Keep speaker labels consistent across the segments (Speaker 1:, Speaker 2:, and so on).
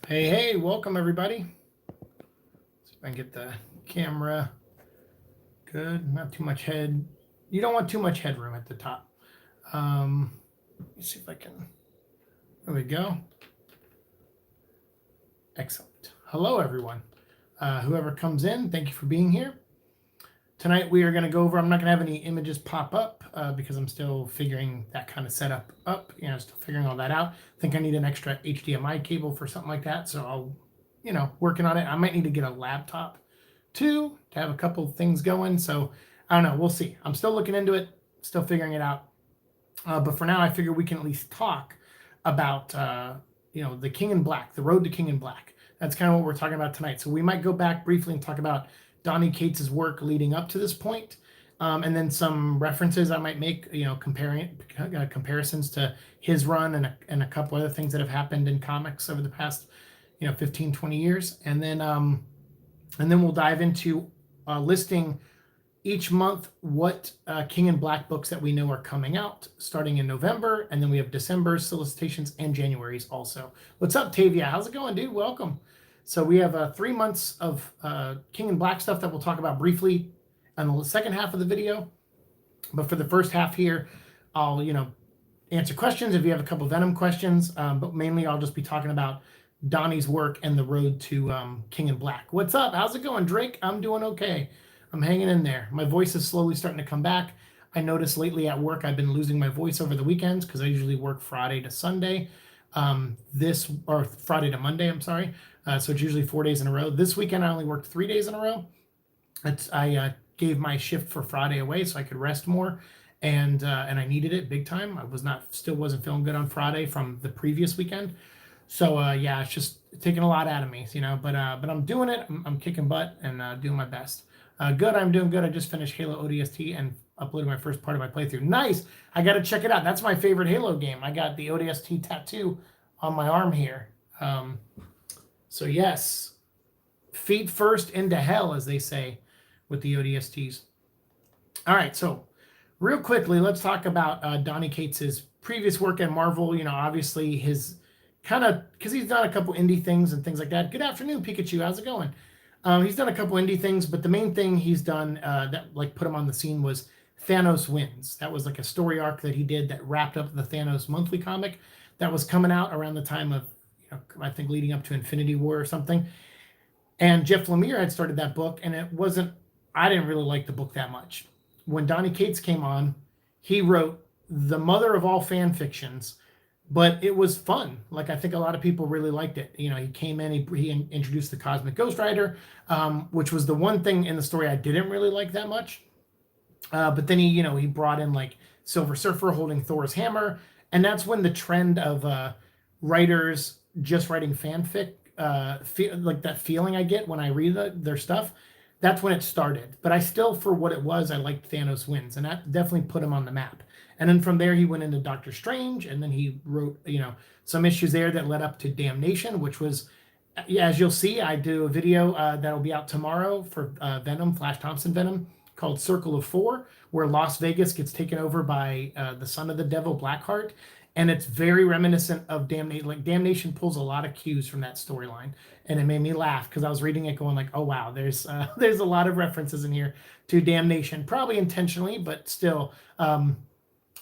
Speaker 1: Hey, welcome everybody. See if I can get the camera good. Not too much head. You don't want too much headroom at the top. Let me see if I can. There we go. Excellent. Hello, everyone. Whoever comes in, thank you for being here. Tonight we are going to go over, I'm not going to have any images pop up because I'm still figuring that kind of setup up, still figuring all that out. I think I need an extra HDMI cable for something like that. So I'll, working on it. I might need to get a laptop too to have a couple things going. So I don't know. We'll see. I'm still looking into it, still figuring it out. But for now, I figure we can at least talk about, the King in Black, the road to King in Black. That's kind of what we're talking about tonight. So we might go back briefly and talk about Donnie Cates' work leading up to this point, and then some references I might make, comparisons to his run and a couple other things that have happened in comics over the past, 15, 20 years. And then we'll dive into listing each month what King in Black books that we know are coming out starting in November. And then we have December's solicitations and January's also. What's up, Tavia? How's it going, dude? Welcome. So we have 3 months of King in Black stuff that we'll talk about briefly in the second half of the video. But for the first half here, I'll, answer questions if you have a couple Venom questions. But mainly I'll just be talking about Donnie's work and the road to King in Black. What's up? How's it going, Drake? I'm doing okay. I'm hanging in there. My voice is slowly starting to come back. I noticed lately at work I've been losing my voice over the weekends because I usually work Friday to Sunday. Or Friday to Monday, I'm sorry. So it's usually 4 days in a row. This weekend I only worked 3 days in a row. I gave my shift for Friday away so I could rest more, and I needed it big time. Still wasn't feeling good on Friday from the previous weekend. So it's just taking a lot out of me, but I'm doing it. I'm kicking butt and doing my best. Good, I'm doing good. I just finished Halo ODST and uploaded my first part of my playthrough. Nice. I got to check it out. That's my favorite Halo game. I got the ODST tattoo on my arm here. So yes, feet first into hell, as they say with the ODSTs. All right, so real quickly, let's talk about Donnie Cates' previous work at Marvel. Obviously his because he's done a couple indie things and things like that. Good afternoon, Pikachu. How's it going? He's done a couple indie things, but the main thing he's done that put him on the scene was Thanos Wins. That was like a story arc that he did that wrapped up the Thanos monthly comic that was coming out around the time of, I think leading up to Infinity War or something. And Jeff Lemire had started that book, and I didn't really like the book that much. When Donnie Cates came on, he wrote the mother of all fan fictions, but it was fun. Like, I think a lot of people really liked it. He came in, he introduced the Cosmic Ghost Rider, which was the one thing in the story I didn't really like that much. But then he brought in like Silver Surfer holding Thor's hammer. And that's when the trend of writers just writing fanfic, like that feeling I get when I read their stuff, that's when it started. But I still, for what it was, I liked Thanos Wins. And that definitely put him on the map. And then from there, he went into Doctor Strange. And then he wrote, some issues there that led up to Damnation, which was, as you'll see, I do a video that'll be out tomorrow for Venom, Flash Thompson Venom, called Circle of Four, where Las Vegas gets taken over by the son of the devil, Blackheart. And it's very reminiscent of Damnation. Like, Damnation pulls a lot of cues from that storyline. And it made me laugh because I was reading it going like, oh, wow, there's a lot of references in here to Damnation, probably intentionally, but still,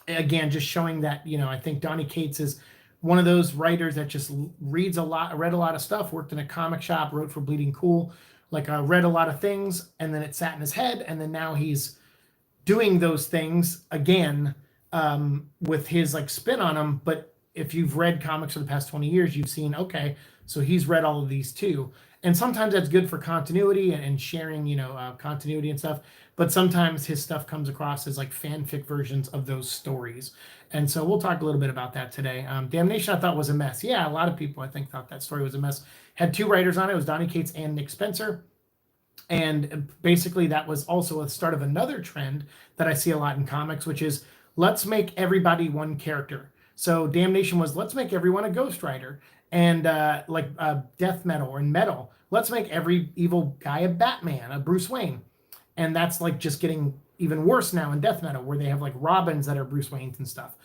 Speaker 1: again, just showing that, I think Donnie Cates is one of those writers that just read a lot of stuff, worked in a comic shop, wrote for Bleeding Cool, read a lot of things, and then it sat in his head, and then now he's doing those things again with his spin on them. But if you've read comics for the past 20 years, you've seen, okay, so he's read all of these too. And sometimes that's good for continuity and sharing, continuity and stuff. But sometimes his stuff comes across as fanfic versions of those stories. And so we'll talk a little bit about that today. Damnation I thought was a mess. Yeah, a lot of people I think thought that story was a mess. Had 2 writers on it. It was Donnie Cates and Nick Spencer. And basically that was also a start of another trend that I see a lot in comics, which is let's make everybody one character. So Damnation was let's make everyone a Ghost Rider. And Death Metal or Metal, let's make every evil guy a Batman, a Bruce Wayne. And that's just getting even worse now in Death Metal, where they have Robins that are Bruce Waynes and stuff.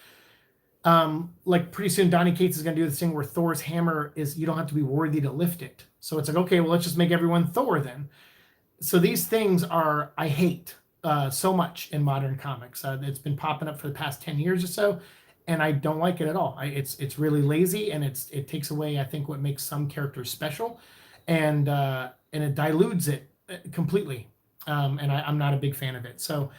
Speaker 1: like pretty soon Donny Cates is going to do this thing where Thor's hammer is, you don't have to be worthy to lift it. So it's like, okay, well, let's just make everyone Thor then. So these things are, I hate so much in modern comics. It's been popping up for the past 10 years or so, and I don't like it at all. It's really lazy, and it takes away, I think, what makes some characters special, and it dilutes it completely. And I'm not a big fan of it. So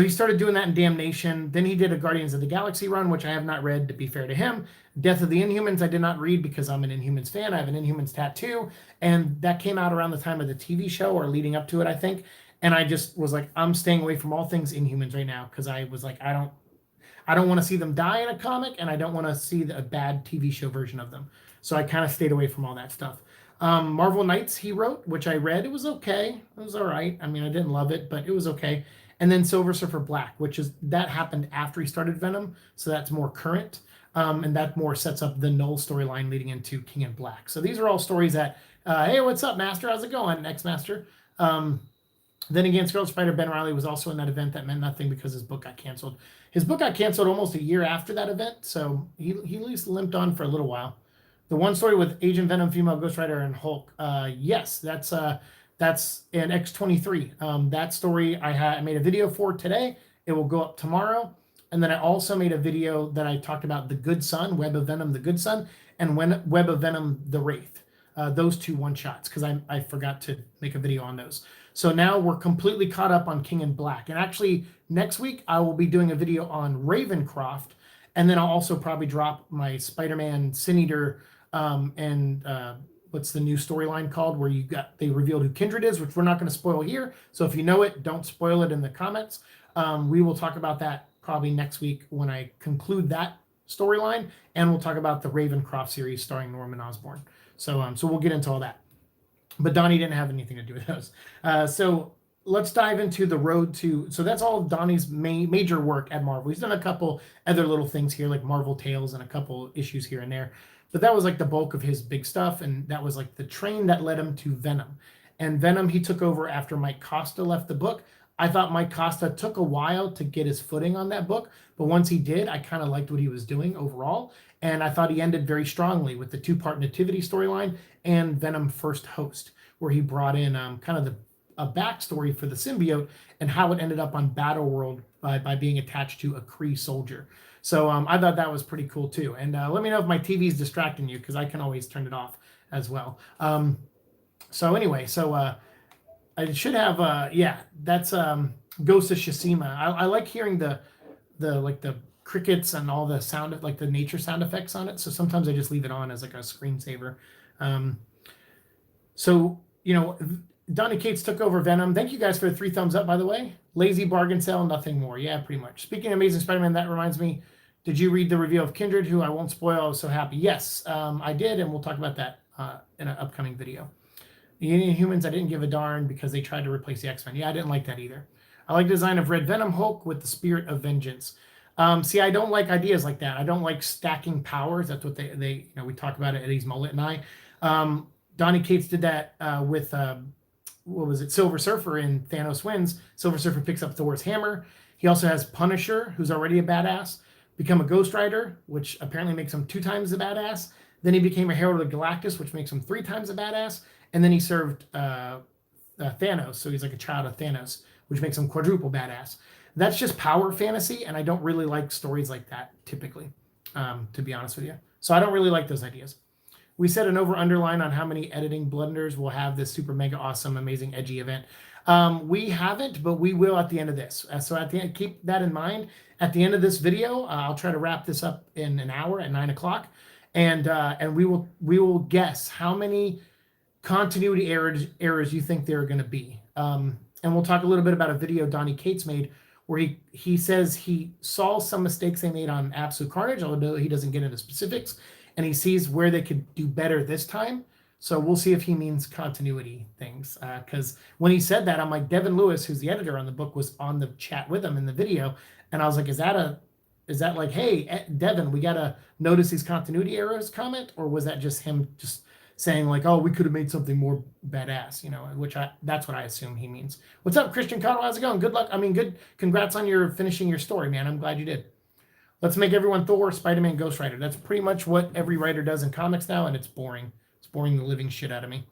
Speaker 1: he started doing that in Damnation. Then he did a Guardians of the Galaxy run, which I have not read, to be fair to him. Death of the Inhumans I did not read because I'm an Inhumans fan. I have an Inhumans tattoo, and that came out around the time of the TV show or leading up to it, I think. And I just was like, I'm staying away from all things Inhumans right now, because I was like, I don't want to see them die in a comic, and I don't want to see a bad TV show version of them. So I kind of stayed away from all that stuff. Marvel Knights he wrote, which I read. It was okay. It was all right. I mean, I didn't love it, but it was okay. And then Silver Surfer Black, that happened after he started Venom, so that's more current, and that more sets up the Null storyline leading into King in Black. So these are all stories that, hey, what's up, Master? How's it going, X-Master? Then again, Scarlet Spider Ben Reilly was also in that event. That meant nothing because his book got canceled. His book got canceled almost a year after that event, so he at least limped on for a little while. The one story with Agent Venom, female Ghost Rider, and Hulk, yes, that's an X-23. That story I made a video for today. It will go up tomorrow. And then I also made a video that I talked about the Good Son, Web of Venom, the Good Son, and Web of Venom, the Wraith. Those two one-shots, because I forgot to make a video on those. So now we're completely caught up on King in Black. And actually, next week, I will be doing a video on Ravencroft. And then I'll also probably drop my Spider-Man Sin Eater and what's the new storyline called, where they revealed who Kindred is, which we're not going to spoil here. So if you know it, don't spoil it in the comments. We will talk about that probably next week when I conclude that storyline, and we'll talk about the Ravencroft series starring Norman Osborn. So we'll get into all that. But Donnie didn't have anything to do with those. So let's dive into the road to. So that's all Donnie's major work at Marvel. He's done a couple other little things here, like Marvel Tales and a couple issues here and there. But that was like the bulk of his big stuff, and that was like the train that led him to Venom. And Venom he took over after Mike Costa left the book. I thought Mike Costa took a while to get his footing on that book, but once he did, I kind of liked what he was doing overall. And I thought he ended very strongly with the two-part Nativity storyline and Venom First Host, where he brought in kind of a backstory for the symbiote and how it ended up on Battleworld by being attached to a Kree soldier. So I thought that was pretty cool too. And let me know if my TV is distracting you, because I can always turn it off as well. So anyway, I should have that's Ghost of Tsushima. I like hearing the crickets and all the sound, like the nature sound effects on it. So sometimes I just leave it on as like a screensaver. So Donny Cates took over Venom. Thank you guys for the 3 thumbs up, by the way. Lazy bargain sale, nothing more. Yeah, pretty much. Speaking of Amazing Spider-Man, that reminds me, did you read the review of Kindred, who I won't spoil? I was so happy. Yes, I did, and we'll talk about that in an upcoming video. The Inhumans, I didn't give a darn because they tried to replace the X-Men. Yeah, I didn't like that either. I like the design of Red Venom Hulk with the Spirit of Vengeance. See, I don't like ideas like that. I don't like stacking powers. That's what they we talk about it, Eddie's Mullet and I. Donny Cates did that with what was it, Silver Surfer in Thanos Wins. Silver Surfer picks up Thor's hammer. He also has Punisher, who's already a badass, become a Ghost Rider, which apparently makes him 2 times a badass. Then he became a Herald of Galactus, which makes him 3 times a badass. And then he served Thanos, so he's like a child of Thanos, which makes him quadruple badass. That's just power fantasy, and I don't really like stories like that typically, to be honest with you. So I don't really like those ideas. We set an over-underline on how many editing blunders will have this super mega awesome, amazing, edgy event. We haven't, but we will at the end of this. So at the end, keep that in mind. At the end of this video, I'll try to wrap this up in an hour at 9 o'clock, and we will guess how many continuity errors you think there are going to be. And we'll talk a little bit about a video Donny Cates made where he says he saw some mistakes they made on Absolute Carnage, although he doesn't get into specifics, and he sees where they could do better this time. So we'll see if he means continuity things. Because when he said that, I'm like, Devin Lewis, who's the editor on the book, was on the chat with him in the video. And I was like, is that like, hey, Devin, we got to notice these continuity errors comment? Or was that just him just saying like, oh, we could have made something more badass, that's what I assume he means. What's up, Christian Cottle? How's it going? Good luck. I mean, good. Congrats on finishing your story, man. I'm glad you did. Let's make everyone Thor, Spider-Man, Ghost Rider. That's pretty much what every writer does in comics now, and it's boring. It's boring the living shit out of me.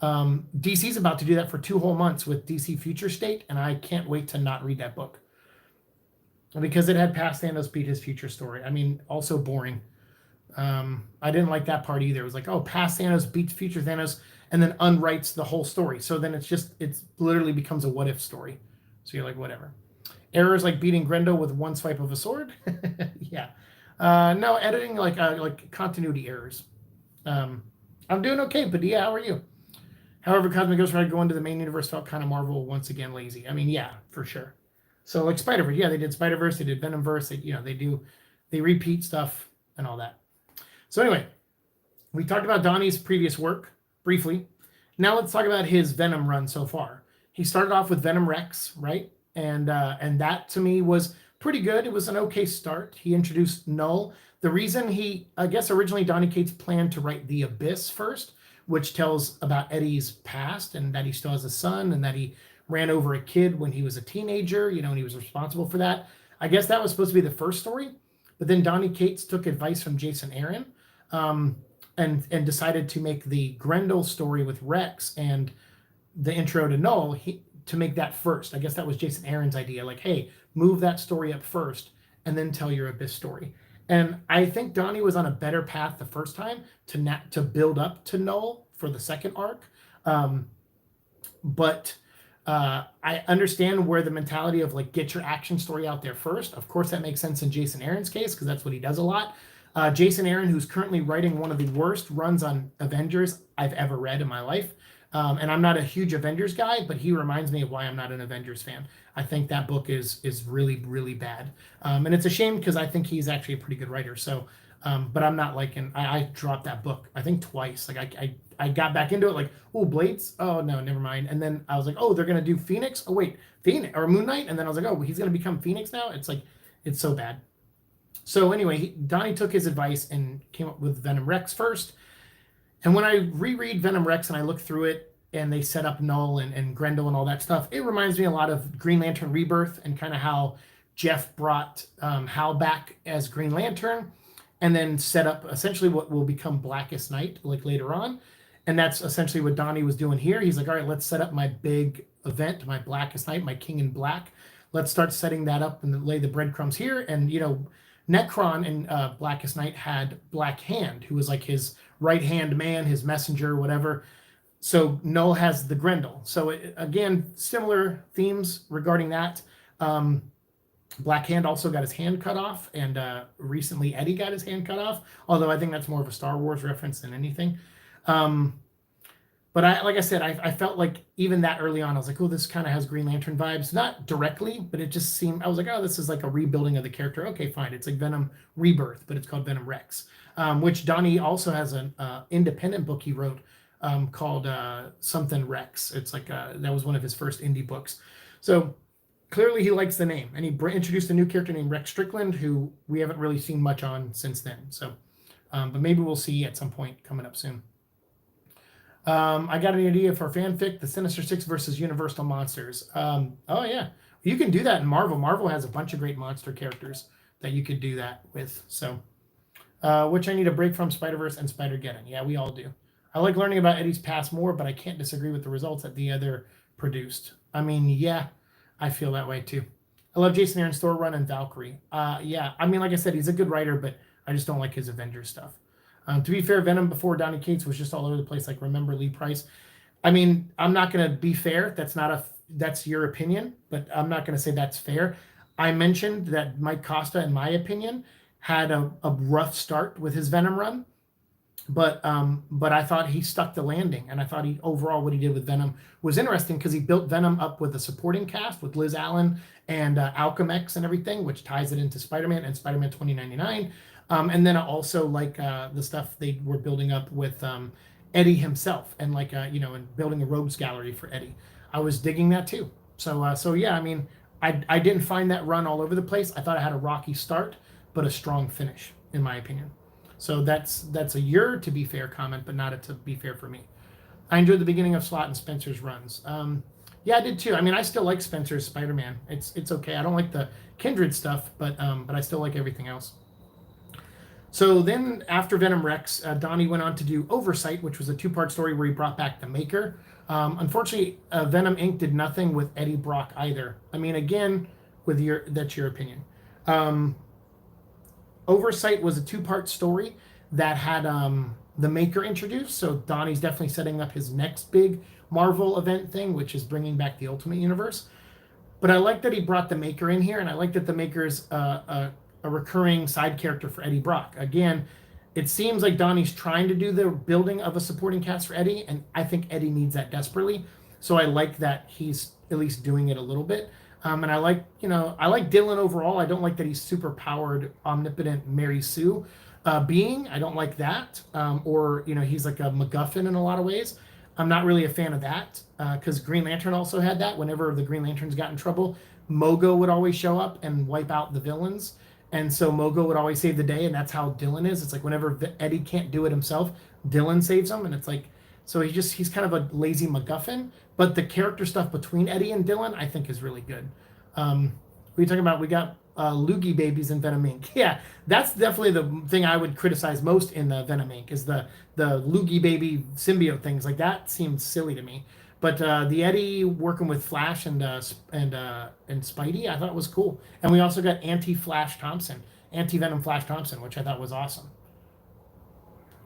Speaker 1: DC's about to do that for 2 whole months with DC Future State, and I can't wait to not read that book. Because it had past Thanos beat his future story. I mean, also boring. I didn't like that part either. It was like, oh, past Thanos beats future Thanos, and then unwrites the whole story. So then it's literally becomes a what if story. So you're like, whatever. Errors like beating Grendel with one swipe of a sword. Yeah. No, editing like continuity errors. I'm doing okay, but yeah, how are you? However, Cosmic Ghost Rider going to the main universe felt kind of Marvel once again lazy. I mean, yeah, for sure. So like Spider-Verse, yeah, they did Spider-Verse, they did Venomverse, they repeat stuff and all that. So anyway, we talked about Donnie's previous work briefly. Now let's talk about his Venom run so far. He started off with Venom Rex, right? And that to me was pretty good. It was an okay start. He introduced Null. The reason I guess originally Donny Cates planned to write The Abyss first, which tells about Eddie's past and that he still has a son and that he ran over a kid when he was a teenager, and he was responsible for that. I guess that was supposed to be the first story, but then Donny Cates took advice from Jason Aaron and decided to make the Grendel story with Rex and the intro to Null to make that first. I guess that was Jason Aaron's idea. Like, hey, move that story up first and then tell your Abyss story. And I think Donnie was on a better path the first time to build up to Null for the second arc. But I understand where the mentality of like get your action story out there first. Of course, that makes sense in Jason Aaron's case because that's what he does a lot. Jason Aaron, who's currently writing one of the worst runs on Avengers I've ever read in my life. And I'm not a huge Avengers guy, but he reminds me of why I'm not an Avengers fan. I think that book is really, really bad. And it's a shame because I think he's actually a pretty good writer. So, but I'm not liking, I dropped that book, I think twice. Like I got back into it like, oh, Blades? Oh, no, never mind. And then I was like, oh, they're going to do Phoenix? Oh, wait, Phoenix or Moon Knight? And then I was like, oh, he's going to become Phoenix now? It's like, it's so bad. So anyway, Donnie took his advice and came up with Venom Rex first. And when I reread Venom Rex and I look through it and they set up Null and Grendel and all that stuff, it reminds me a lot of Green Lantern Rebirth and kind of how Jeff brought Hal back as Green Lantern and then set up essentially what will become Blackest Night like later on. And that's essentially what Donnie was doing here. He's like, all right, let's set up my big event, my Blackest Night, my King in Black. Let's start setting that up and lay the breadcrumbs here. And, Necron in Blackest Night had Black Hand, who was like his right-hand man, his messenger, whatever. So Null has the Grendel. So again, similar themes regarding that. Black Hand also got his hand cut off, and recently Eddie got his hand cut off, although I think that's more of a Star Wars reference than anything. But like I said, I felt like even that early on, I was like, oh, this kind of has Green Lantern vibes. Not directly, but it just seemed, I was like, oh, this is like a rebuilding of the character. Okay, fine. It's like Venom Rebirth, but it's called Venom Rex, which Donnie also has an independent book he wrote called something Rex. It's like, that was one of his first indie books. So clearly he likes the name, and he introduced a new character named Rex Strickland, who we haven't really seen much on since then. So, but maybe we'll see at some point coming up soon. I got an idea for fanfic, the Sinister Six versus Universal Monsters. Oh yeah, you can do that in Marvel. Marvel has a bunch of great monster characters that you could do that with. So, which I need a break from Spider-Verse and Spider-Geddon. Yeah, we all do. I like learning about Eddie's past more, but I can't disagree with the results that the other produced. I mean, yeah, I feel that way too. I love Jason Aaron's Thor run and Valkyrie. Yeah, I mean, like I said, he's a good writer, but I just don't like his Avengers stuff. To be fair, Venom before Donny Cates was just all over the place. Like, remember Lee Price? I mean, I'm not going to be fair. That's your opinion, but I'm not going to say that's fair. I mentioned that Mike Costa, in my opinion, had a rough start with his Venom run, but I thought he stuck the landing, and I thought overall what he did with Venom was interesting because he built Venom up with a supporting cast with Liz Allen and Alchemex and everything, which ties it into Spider-Man and Spider-Man 2099. And then I also like the stuff they were building up with Eddie himself and and building a rogues gallery for Eddie. I was digging that too. So yeah, I mean, I didn't find that run all over the place. I thought it had a rocky start, but a strong finish, in my opinion. So that's a your to be fair comment, but not a to be fair for me. I enjoyed the beginning of Slott and Spencer's runs. Yeah, I did too. I mean, I still like Spencer's Spider-Man. It's okay. I don't like the Kindred stuff, but I still like everything else. So then, after Venom Rex, Donnie went on to do Oversight, which was a two-part story where he brought back the Maker. Unfortunately, Venom Inc. did nothing with Eddie Brock either. I mean, again, that's your opinion. Um, Oversight was a two-part story that had the Maker introduced. So Donnie's definitely setting up his next big Marvel event thing, which is bringing back the Ultimate Universe. But I like that he brought the Maker in here, and I like that the Maker's a recurring side character for Eddie Brock. Again, it seems like Donnie's trying to do the building of a supporting cast for Eddie, and I think Eddie needs that desperately. So I like that he's at least doing it a little bit. And I like, I like Dylan overall. I don't like that he's super powered, omnipotent Mary Sue being. I don't like that. Or, he's like a MacGuffin in a lot of ways. I'm not really a fan of that because Green Lantern also had that. Whenever the Green Lanterns got in trouble, Mogo would always show up and wipe out the villains. And so Mogo would always save the day, and that's how Dylan is. It's like whenever Eddie can't do it himself, Dylan saves him, and it's like, so he's kind of a lazy MacGuffin. But the character stuff between Eddie and Dylan, I think, is really good. What are you talking about? We got Loogie babies in Venom Inc. Yeah, that's definitely the thing I would criticize most in the Venom Inc. is the Loogie baby symbiote things. Like that seems silly to me. But the Eddie working with Flash and Spidey, I thought was cool. And we also got anti-Flash Thompson, anti-Venom Flash Thompson, which I thought was awesome.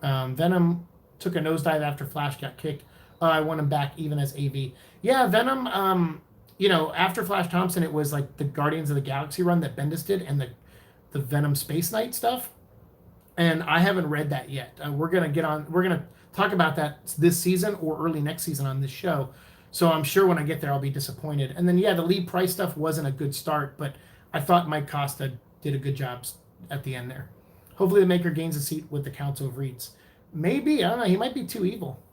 Speaker 1: Venom took a nosedive after Flash got kicked. I want him back even as AV. Yeah, Venom. After Flash Thompson, it was like the Guardians of the Galaxy run that Bendis did, and the Venom Space Knight stuff. And I haven't read that yet. We're gonna talk about that this season or early next season on this show. So I'm sure when I get there, I'll be disappointed. And then, the Lee Price stuff wasn't a good start, but I thought Mike Costa did a good job at the end there. Hopefully the Maker gains a seat with the Council of Reeds. Maybe, I don't know, he might be too evil.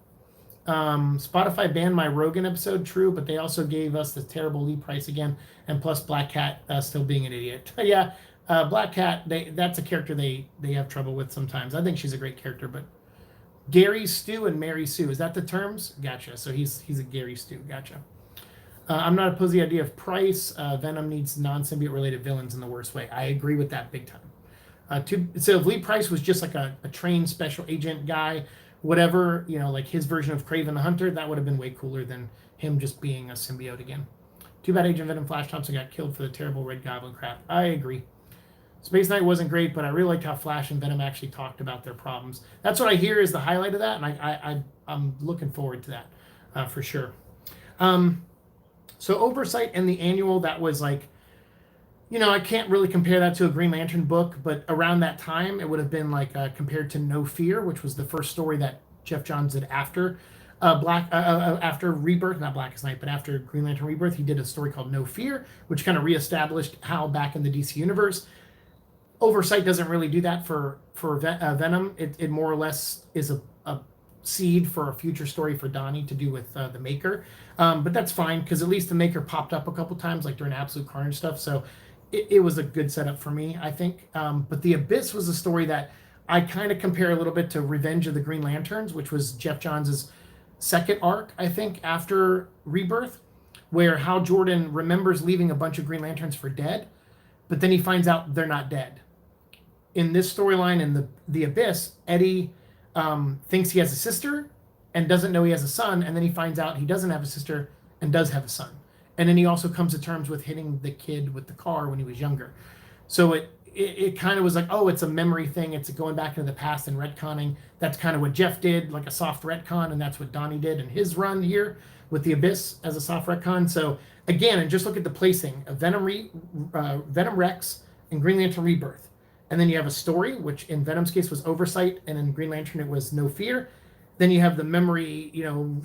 Speaker 1: Spotify banned my Rogan episode, true, but they also gave us the terrible Lee Price again, and plus Black Cat still being an idiot. Yeah, Black Cat, that's a character they have trouble with sometimes. I think she's a great character, but Gary Stu and Mary Sue, is that the terms? Gotcha. So he's a Gary Stu. Gotcha. I'm not opposed to the idea of Price. Venom needs non-symbiote related villains in the worst way. I agree with that big time. So if Lee Price was just like a trained special agent guy, whatever, like his version of Kraven the Hunter, that would have been way cooler than him just being a symbiote again. Too bad Agent Venom Flash Thompson got killed for the terrible Red Goblin crap. I agree. Space Knight wasn't great, but I really liked how Flash and Venom actually talked about their problems. That's what I hear is the highlight of that, and I'm looking forward to that for sure. So Oversight and the Annual, that was like, I can't really compare that to a Green Lantern book, but around that time, it would have been like compared to No Fear, which was the first story that Jeff Johns did after after Rebirth, not Blackest Night, but after Green Lantern Rebirth. He did a story called No Fear, which kind of reestablished Hal back in the DC universe. Oversight doesn't really do that for Venom. It more or less is a seed for a future story for Donnie to do with the Maker. But that's fine, because at least the Maker popped up a couple times, like during Absolute Carnage stuff. So it was a good setup for me, I think. But the Abyss was a story that I kind of compare a little bit to Revenge of the Green Lanterns, which was Jeff Johns' second arc, I think, after Rebirth, where Hal Jordan remembers leaving a bunch of Green Lanterns for dead, but then he finds out they're not dead. In this storyline, in the Abyss, Eddie thinks he has a sister and doesn't know he has a son, and then he finds out he doesn't have a sister and does have a son. And then he also comes to terms with hitting the kid with the car when he was younger. So it kind of was like, oh, it's a memory thing. It's going back into the past and retconning. That's kind of what Jeff did, like a soft retcon, and that's what Donnie did in his run here with the Abyss as a soft retcon. So again, and just look at the placing of Venom Rex and Green Lantern Rebirth. And then you have a story, which in Venom's case was Oversight, and in Green Lantern it was No Fear. Then you have the memory,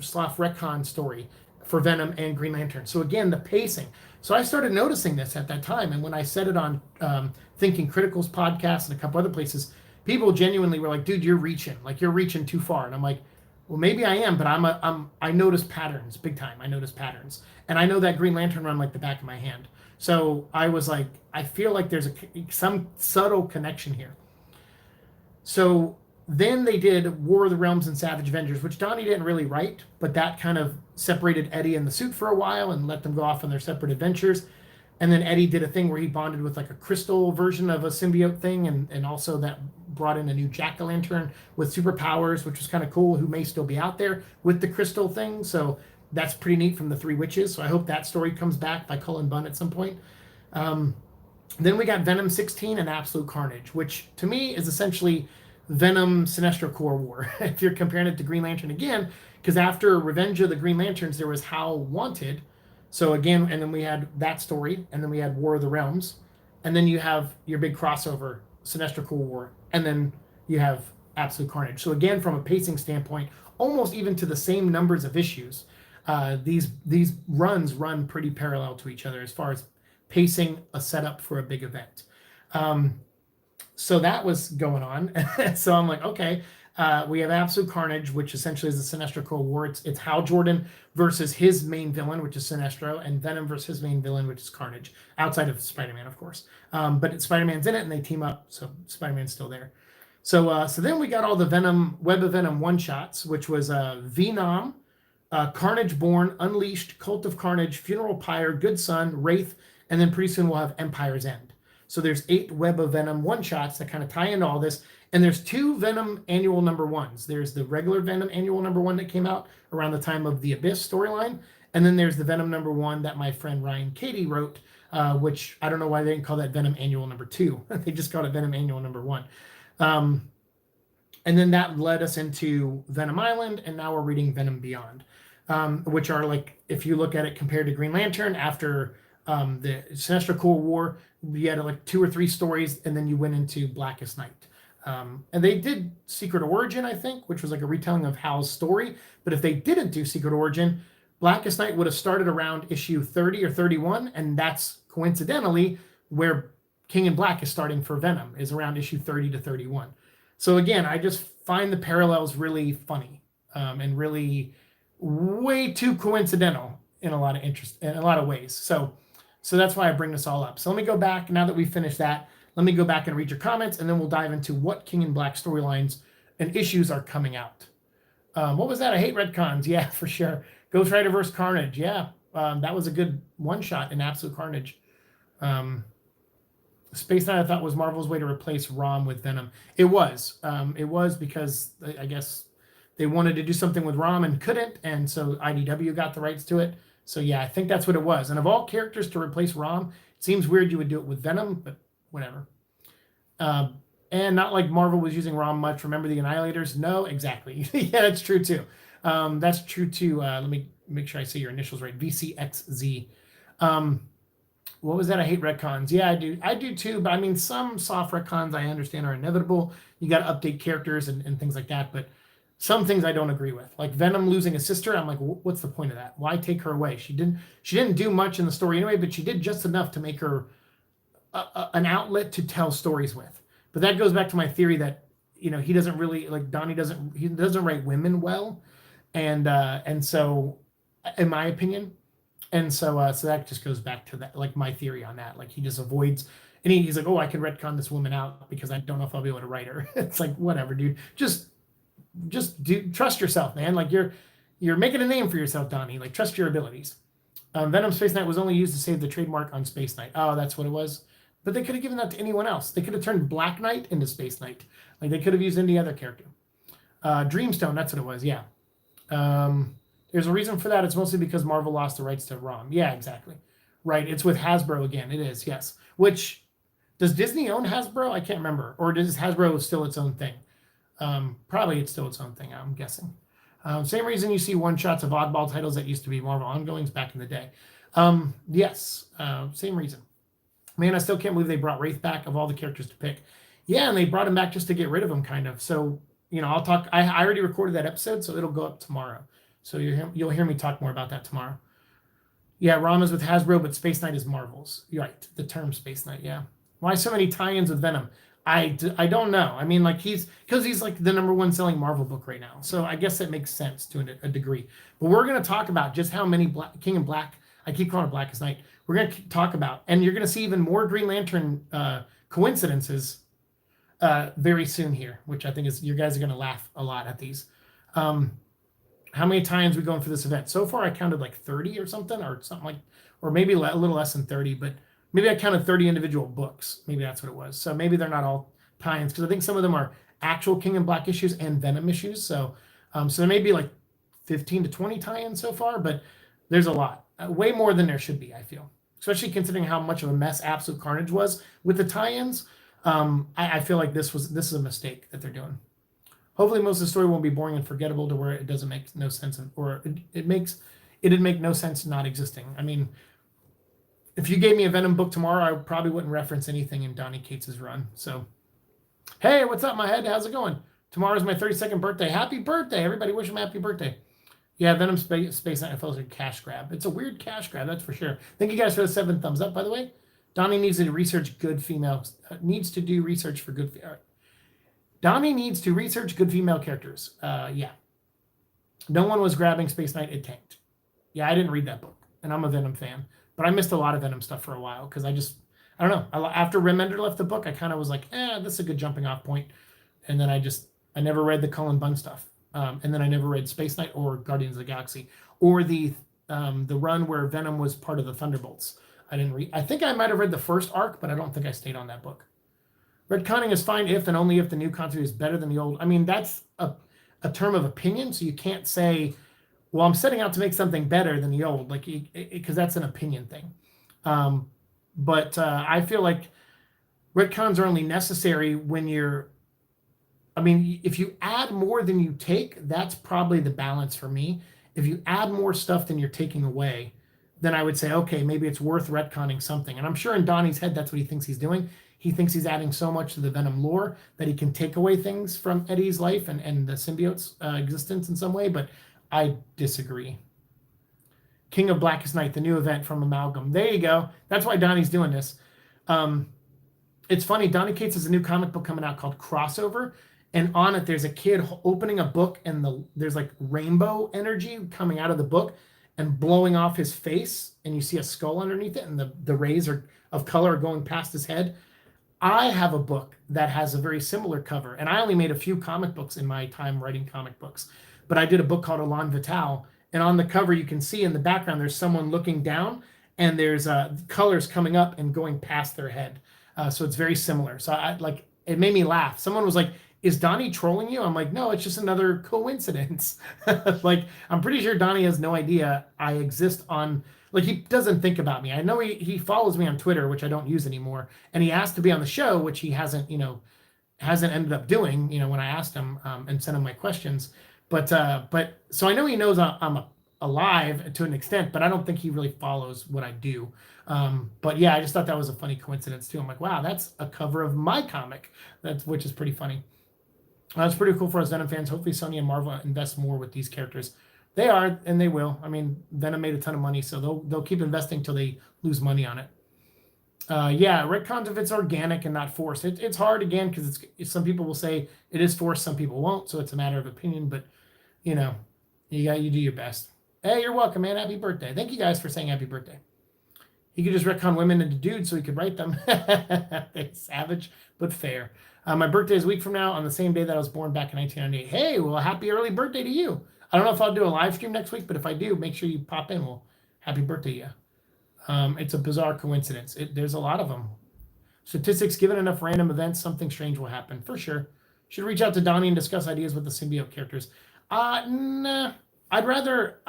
Speaker 1: soft retcon story for Venom and Green Lantern. So again, the pacing. So I started noticing this at that time, and when I said it on Thinking Critical's podcast and a couple other places, people genuinely were like, "Dude, you're reaching too far." And I'm like, "Well, maybe I am, but I notice patterns big time. I notice patterns, and I know that Green Lantern run like the back of my hand." So I was like, I feel like there's some subtle connection here. So Then they did War of the Realms and Savage Avengers, which Donnie didn't really write, but that kind of separated Eddie and the suit for a while and let them go off on their separate adventures. And then Eddie did a thing where he bonded with like a crystal version of a symbiote thing, and also that brought in a new Jack-o'-lantern with superpowers, which was kind of cool, who may still be out there with the crystal thing. So that's pretty neat from the Three Witches. So I hope that story comes back by Cullen Bunn at some point. Then we got Venom 16 and Absolute Carnage, which to me is essentially Venom Sinestro Corps War, if you're comparing it to Green Lantern again, because after Revenge of the Green Lanterns, there was How Wanted. So again, and then we had that story, and then we had War of the Realms, and then you have your big crossover, Sinestro Corps War, and then you have Absolute Carnage. So again, from a pacing standpoint, almost even to the same numbers of issues, these runs run pretty parallel to each other as far as pacing a setup for a big event. So that was going on. So I'm like, okay, we have Absolute Carnage, which essentially is the Sinestro Corps War. It's Hal Jordan versus his main villain, which is Sinestro, and Venom versus his main villain, which is Carnage, outside of Spider-Man, of course. But Spider-Man's in it, and they team up, so Spider-Man's still there. So then we got all the Venom, Web of Venom one-shots, which was Venom, Carnage Born, Unleashed, Cult of Carnage, Funeral Pyre, Good Son, Wraith, and then pretty soon we'll have Empire's End. So there's 8 Web of Venom one-shots that kind of tie into all this. And there's 2 Venom annual number 1s. There's the regular Venom annual number 1 that came out around the time of the Abyss storyline. And then there's the Venom number 1 that my friend Ryan Cady wrote, which I don't know why they didn't call that Venom annual number 2. They just called it Venom annual number 1. And then that led us into Venom Island, and now we're reading Venom Beyond, which are like, if you look at it compared to Green Lantern, after the Sinestro Corps War, you had like 2 or 3 stories, and then you went into Blackest Night. And they did Secret Origin, I think, which was like a retelling of Hal's story. But if they didn't do Secret Origin, Blackest Night would have started around issue 30 or 31, and that's coincidentally where King in Black is starting for Venom, is around issue 30 to 31. So again, I just find the parallels really funny, and really way too coincidental in a lot of ways. So that's why I bring this all up. So let me go back, now that we've finished that, let me go back and read your comments, and then we'll dive into what King in Black storylines and issues are coming out. What was that? I hate retcons. Yeah, for sure. Ghost Rider vs. Carnage. Yeah, that was a good one-shot in Absolute Carnage. Space Knight, I thought, was Marvel's way to replace Rom with Venom. It was. It was because I guess they wanted to do something with Rom and couldn't, and so IDW got the rights to it. So yeah, I think that's what it was. And of all characters to replace Rom, it seems weird you would do it with Venom, but whatever. And not like Marvel was using Rom much. Remember the Annihilators? No, exactly. Yeah, that's true too. That's true too. Let me make sure I say your initials right. VCXZ. What was that? I hate retcons. Yeah, I do too. But I mean, some soft retcons I understand are inevitable. You got to update characters and things like that. But some things I don't agree with. Like Venom losing a sister. I'm like, what's the point of that? Why take her away? She didn't do much in the story anyway, but she did just enough to make her an outlet to tell stories with. But that goes back to my theory that, he doesn't really, like, Donnie doesn't write women well, and so, in my opinion, and so that just goes back to that, like, my theory on that. Like, he just avoids, and he's like, oh, I can retcon this woman out because I don't know if I'll be able to write her. It's like, whatever, dude. Just trust yourself, man. Like, you're making a name for yourself, Donnie. Like, trust your abilities. Venom Space Knight was only used to save the trademark on Space Knight. Oh, that's what it was. But they could have given that to anyone else. They could have turned Black Knight into Space Knight. Like, they could have used any other character. Dreamstone, that's what it was, yeah. There's a reason for that. It's mostly because Marvel lost the rights to Rom. Yeah, exactly. Right, it's with Hasbro again. It is, yes. Which, does Disney own Hasbro? I can't remember. Or does Hasbro still its own thing? Probably it's still its own thing, I'm guessing. Same reason you see one-shots of oddball titles that used to be Marvel ongoings back in the day. Yes, same reason. Man, I still can't believe they brought Wraith back of all the characters to pick. Yeah, and they brought him back just to get rid of him, kind of. So, I'll talk. I already recorded that episode, so it'll go up tomorrow. So you'll hear me talk more about that tomorrow. Yeah, Rom is with Hasbro, but Space Knight is Marvel's. You're right, the term Space Knight, yeah. Why so many tie-ins with Venom? I don't know. I mean, like, he's like the #1 selling Marvel book right now. So I guess that makes sense to a degree. But we're going to talk about just how many King in Black, I keep calling it Blackest Night, we're going to talk about, and you're going to see even more Green Lantern coincidences very soon here, which I think is, you guys are going to laugh a lot at these. How many times we going for this event? So far, I counted like 30 or something, or maybe a little less than 30, but maybe I counted 30 individual books. Maybe that's what it was. So maybe they're not all tie-ins, because I think some of them are actual King in Black issues and Venom issues. So there may be like 15 to 20 tie-ins so far, but there's a lot, way more than there should be, I feel, especially considering how much of a mess Absolute Carnage was with the tie-ins. I feel like this is a mistake that they're doing. Hopefully most of the story won't be boring and forgettable to where it doesn't make no sense, or it didn't make no sense not existing. I mean, if you gave me a Venom book tomorrow, I probably wouldn't reference anything in Donny Cates' run. So, hey, what's up, my head? How's it going? Tomorrow's my 32nd birthday. Happy birthday, everybody! Wish him happy birthday. Yeah, Venom Space Knight feels like a cash grab. It's a weird cash grab, that's for sure. Thank you guys for the 7 thumbs up, by the way. Donnie needs to research good females. Needs to do research for good. Donnie needs to research good female characters. Yeah. No one was grabbing Space Knight. It tanked. Yeah, I didn't read that book, and I'm a Venom fan, but I missed a lot of Venom stuff for a while because I don't know. After Remender left the book, I kind of was like, this is a good jumping off point, and then I never read the Cullen Bunn stuff, and then I never read Space Knight or Guardians of the Galaxy or the run where Venom was part of the Thunderbolts. I didn't read. I think I might have read the first arc, but I don't think I stayed on that book. Retconning is fine if and only if the new continuity is better than the old. I mean, that's a term of opinion, so you can't say, well, I'm setting out to make something better than the old, like, because that's an opinion thing. But I feel like retcons are only necessary when if you add more than you take, that's probably the balance for me. If you add more stuff than you're taking away, then I would say, okay, maybe it's worth retconning something. And I'm sure in Donnie's head, that's what he thinks he's doing. He thinks he's adding so much to the Venom lore that he can take away things from Eddie's life and the symbiote's existence in some way, but I disagree. King of Blackest Night, the new event from Amalgam. There you go. That's why Donnie's doing this. It's funny, Donny Cates has a new comic book coming out called Crossover, and on it there's a kid opening a book, and there's like rainbow energy coming out of the book and blowing off his face, and you see a skull underneath it, and the rays of color are going past his head. I have a book that has a very similar cover, and I only made a few comic books in my time writing comic books, but I did a book called Elan Vital, and on the cover you can see in the background there's someone looking down, and there's colors coming up and going past their head. So it's very similar. So it made me laugh. Someone was like, is Donnie trolling you? I'm like, no, it's just another coincidence. Like, I'm pretty sure Donnie has no idea I exist on, like, he doesn't think about me. I know he follows me on Twitter, which I don't use anymore. And he asked to be on the show, which he hasn't ended up doing, when I asked him and sent him my questions. But so I know he knows I'm alive to an extent, but I don't think he really follows what I do. But yeah, I just thought that was a funny coincidence too. I'm like, wow, that's a cover of my comic, which is pretty funny. That's pretty cool for us Venom fans. Hopefully Sony and Marvel invest more with these characters. They are, and they will. I mean, Venom made a ton of money, so they'll keep investing till they lose money on it. Yeah, retcons if it's organic and not forced. It's hard, again, because some people will say it is forced, some people won't, so it's a matter of opinion, but, you do your best. Hey, you're welcome, man. Happy birthday. Thank you guys for saying happy birthday. He could just retcon women into dudes so he could write them. Savage, but fair. My birthday is a week from now on the same day that I was born back in 1998. Hey, well, happy early birthday to you. I don't know if I'll do a live stream next week, but if I do, make sure you pop in. Well, happy birthday, yeah. It's a bizarre coincidence. There's a lot of them. Statistics, given enough random events, something strange will happen. For sure. Should reach out to Donnie and discuss ideas with the symbiote characters. Nah. I'd rather...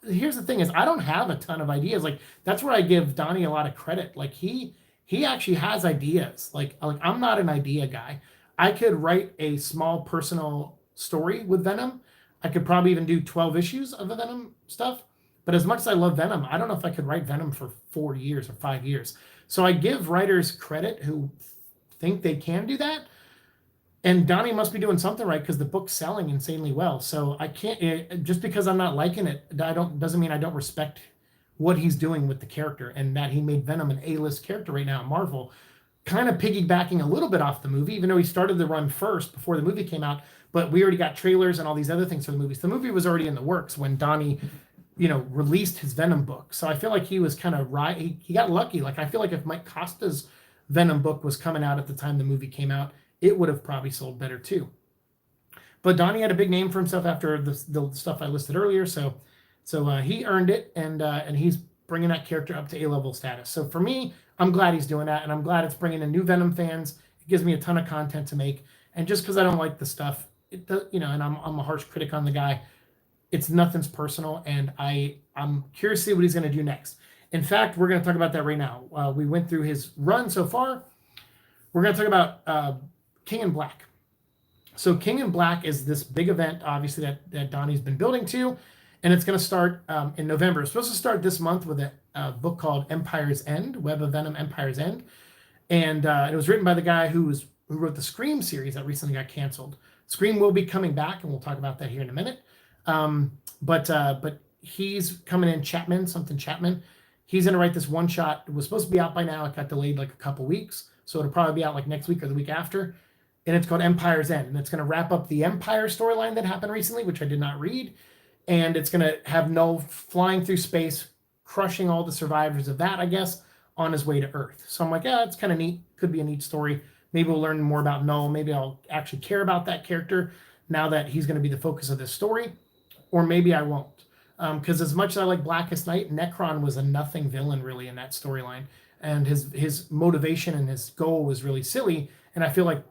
Speaker 1: here's the thing is, I don't have a ton of ideas. Like, that's where I give Donnie a lot of credit. Like, he actually has ideas. Like I'm not an idea guy. I could write a small personal story with Venom. I could probably even do 12 issues of the Venom stuff. But as much as I love Venom, I don't know if I could write Venom for 4 years or 5 years. So I give writers credit who think they can do that. And Donnie must be doing something right because the book's selling insanely well. So I can't, just because I'm not liking it, doesn't mean I don't respect what he's doing with the character, and that he made Venom an A-list character right now at Marvel, kind of piggybacking a little bit off the movie, even though he started the run first before the movie came out. But we already got trailers and all these other things for the movies. The movie was already in the works when Donnie, released his Venom book. So I feel like he was kind of right. He got lucky. Like, I feel like if Mike Costa's Venom book was coming out at the time the movie came out, it would have probably sold better too. But Donnie had a big name for himself after the stuff I listed earlier, so he earned it, and he's bringing that character up to A-level status. So for me, I'm glad he's doing that, and I'm glad it's bringing in new Venom fans. It gives me a ton of content to make, and just because I don't like the stuff, it does, and I'm a harsh critic on the guy. It's nothing's personal, and I'm curious to see what he's going to do next. In fact, we're going to talk about that right now. We went through his run so far. We're going to talk about King in Black. So King in Black is this big event, obviously, that Donnie's been building to, and it's going to start in November. It's supposed to start this month with a book called Empire's End, Web of Venom, Empire's End. And it was written by the guy who wrote the Scream series that recently got canceled. Scream will be coming back, and we'll talk about that here in a minute. But he's coming in, Chapman. He's going to write this one shot. It was supposed to be out by now. It got delayed like a couple weeks. So it'll probably be out like next week or the week after. And it's called Empire's End. And it's going to wrap up the Empire storyline that happened recently, which I did not read. And it's going to have Null flying through space, crushing all the survivors of that, I guess, on his way to Earth. So I'm like, yeah, it's kind of neat. Could be a neat story. Maybe we'll learn more about Null. Maybe I'll actually care about that character now that he's going to be the focus of this story. Or maybe I won't. Because as much as I like Blackest Night, Necron was a nothing villain really in that storyline. And his motivation and his goal was really silly. And I feel like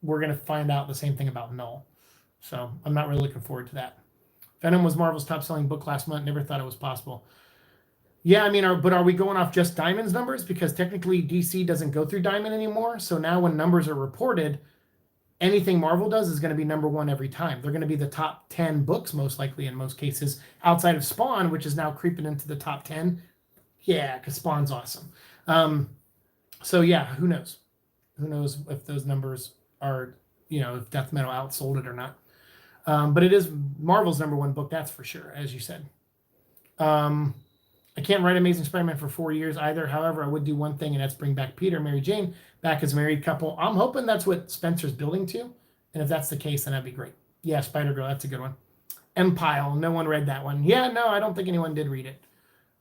Speaker 1: we're going to find out the same thing about Null. So I'm not really looking forward to that. Venom was Marvel's top-selling book last month. Never thought it was possible. Yeah, I mean, but are we going off just Diamond's numbers? Because technically DC doesn't go through Diamond anymore. So now when numbers are reported, anything Marvel does is going to be number one every time. They're going to be the top 10 books, most likely in most cases, outside of Spawn, which is now creeping into the top 10. Yeah, because Spawn's awesome. So yeah, who knows? Who knows if those numbers are, if Death Metal outsold it or not. But it is Marvel's number one book, that's for sure, as you said. I can't write Amazing Spider-Man for 4 years either. However, I would do one thing, and that's bring back Peter and Mary Jane back as a married couple. I'm hoping that's what Spencer's building to. And if that's the case, then that'd be great. Yeah, Spider-Girl, that's a good one. Empire, no one read that one. Yeah, no, I don't think anyone did read it.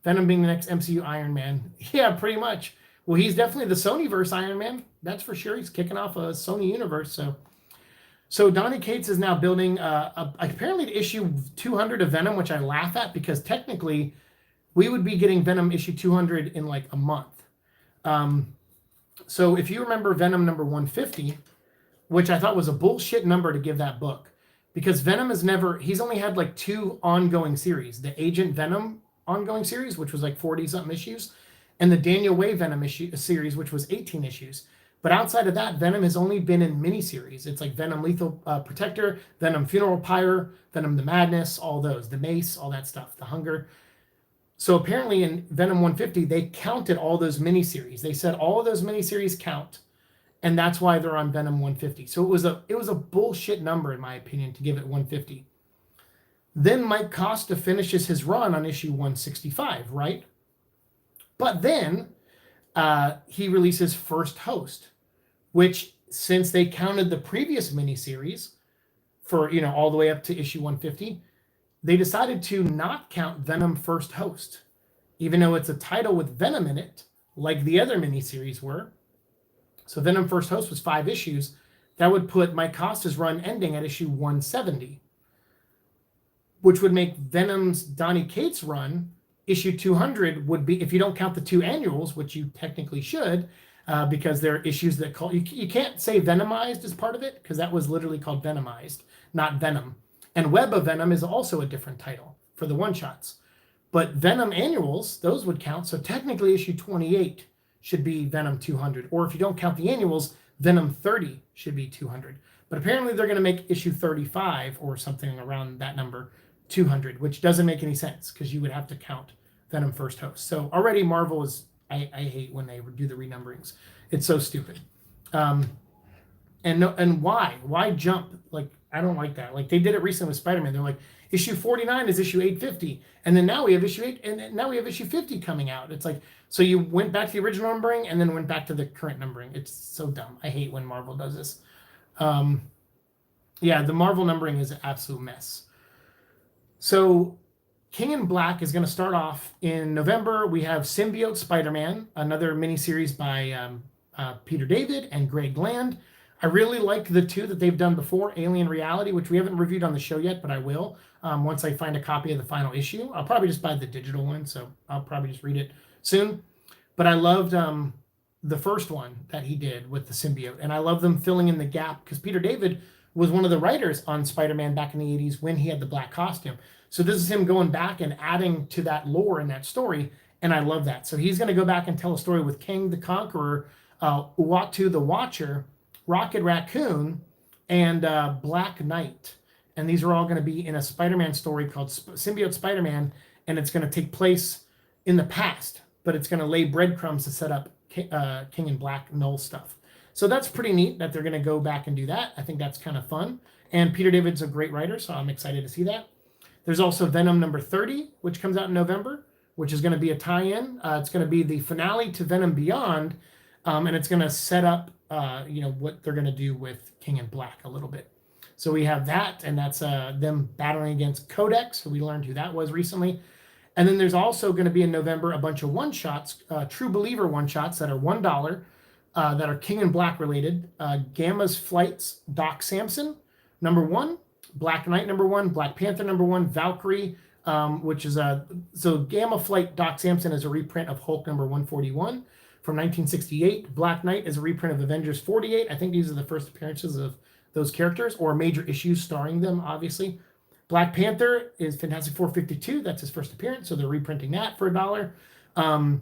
Speaker 1: Venom being the next MCU Iron Man. Yeah, pretty much. Well, he's definitely the Sonyverse Iron Man. That's for sure. He's kicking off a Sony universe. So Donny Cates is now building apparently issue 200 of Venom, which I laugh at because technically we would be getting Venom issue 200 in like a month. So if you remember Venom number 150, which I thought was a bullshit number to give that book, because Venom he's only had like 2 ongoing series, the Agent Venom ongoing series, which was like 40 something issues, and the Daniel Way Venom series, which was 18 issues. But outside of that, Venom has only been in miniseries. It's like Venom Lethal Protector, Venom Funeral Pyre, Venom the Madness, all those, the Mace, all that stuff, the Hunger. So apparently in Venom 150, they counted all those miniseries. They said all of those miniseries count, and that's why they're on Venom 150. So it was a bullshit number, in my opinion, to give it 150. Then Mike Costa finishes his run on issue 165, right? But then he releases First Host, which, since they counted the previous miniseries for, all the way up to issue 150, they decided to not count Venom First Host, even though it's a title with Venom in it, like the other miniseries were. So Venom First Host was 5 issues. That would put Mike Costa's run ending at issue 170, which would make Venom's Donny Cates run issue 200 would be, if you don't count the 2 annuals, which you technically should, because there are issues that call, you can't say Venomized as part of it, because that was literally called Venomized, not Venom. And Web of Venom is also a different title for the one-shots. But Venom annuals, those would count. So technically issue 28 should be Venom 200. Or if you don't count the annuals, Venom 30 should be 200. But apparently they're going to make issue 35 or something around that number 200, which doesn't make any sense because you would have to count Venom First Host. So already Marvel is, I hate when they do the renumberings. It's so stupid. And why jump? Like, I don't like that. Like, they did it recently with Spider-Man. They're like, issue 49 is issue 850, and then now we have issue 8, and now we have issue 50 coming out. It's like, so you went back to the original numbering and then went back to the current numbering. It's so dumb. I hate when Marvel does this. Yeah, the Marvel numbering is an absolute mess. So King in Black is going to start off in November. We have Symbiote Spider-Man, another miniseries by Peter David and Greg Land. I really like the two that they've done before, Alien Reality, which we haven't reviewed on the show yet, but I will once I find a copy of the final issue. I'll probably just buy the digital one, so I'll probably just read it soon. But I loved the first one that he did with the symbiote, and I love them filling in the gap because Peter David was one of the writers on Spider-Man back in the 80s when he had the black costume. So this is him going back and adding to that lore and that story, and I love that. So he's going to go back and tell a story with King the Conqueror, Uatu the Watcher, Rocket Raccoon, and Black Knight. And these are all going to be in a Spider-Man story called Symbiote Spider-Man, and it's going to take place in the past, but it's going to lay breadcrumbs to set up King and Black Null stuff. So that's pretty neat that they're going to go back and do that. I think that's kind of fun. And Peter David's a great writer, so I'm excited to see that. There's also Venom number 30, which comes out in November, which is going to be a tie-in. It's going to be the finale to Venom Beyond, and it's going to set up what they're going to do with King and Black a little bit. So we have that, and that's them battling against Codex, who we learned who that was recently. And then there's also going to be in November a bunch of one-shots, True Believer one-shots that are $1, that are King and Black related. Gamma's Flight's Doc Samson, number 1. Black Knight, number 1. Black Panther, number 1. Valkyrie, which is so Gamma Flight Doc Samson is a reprint of Hulk number 141 from 1968. Black Knight is a reprint of Avengers 48. I think these are the first appearances of those characters or major issues starring them, obviously. Black Panther is Fantastic Four 52. That's his first appearance, so they're reprinting that for $1.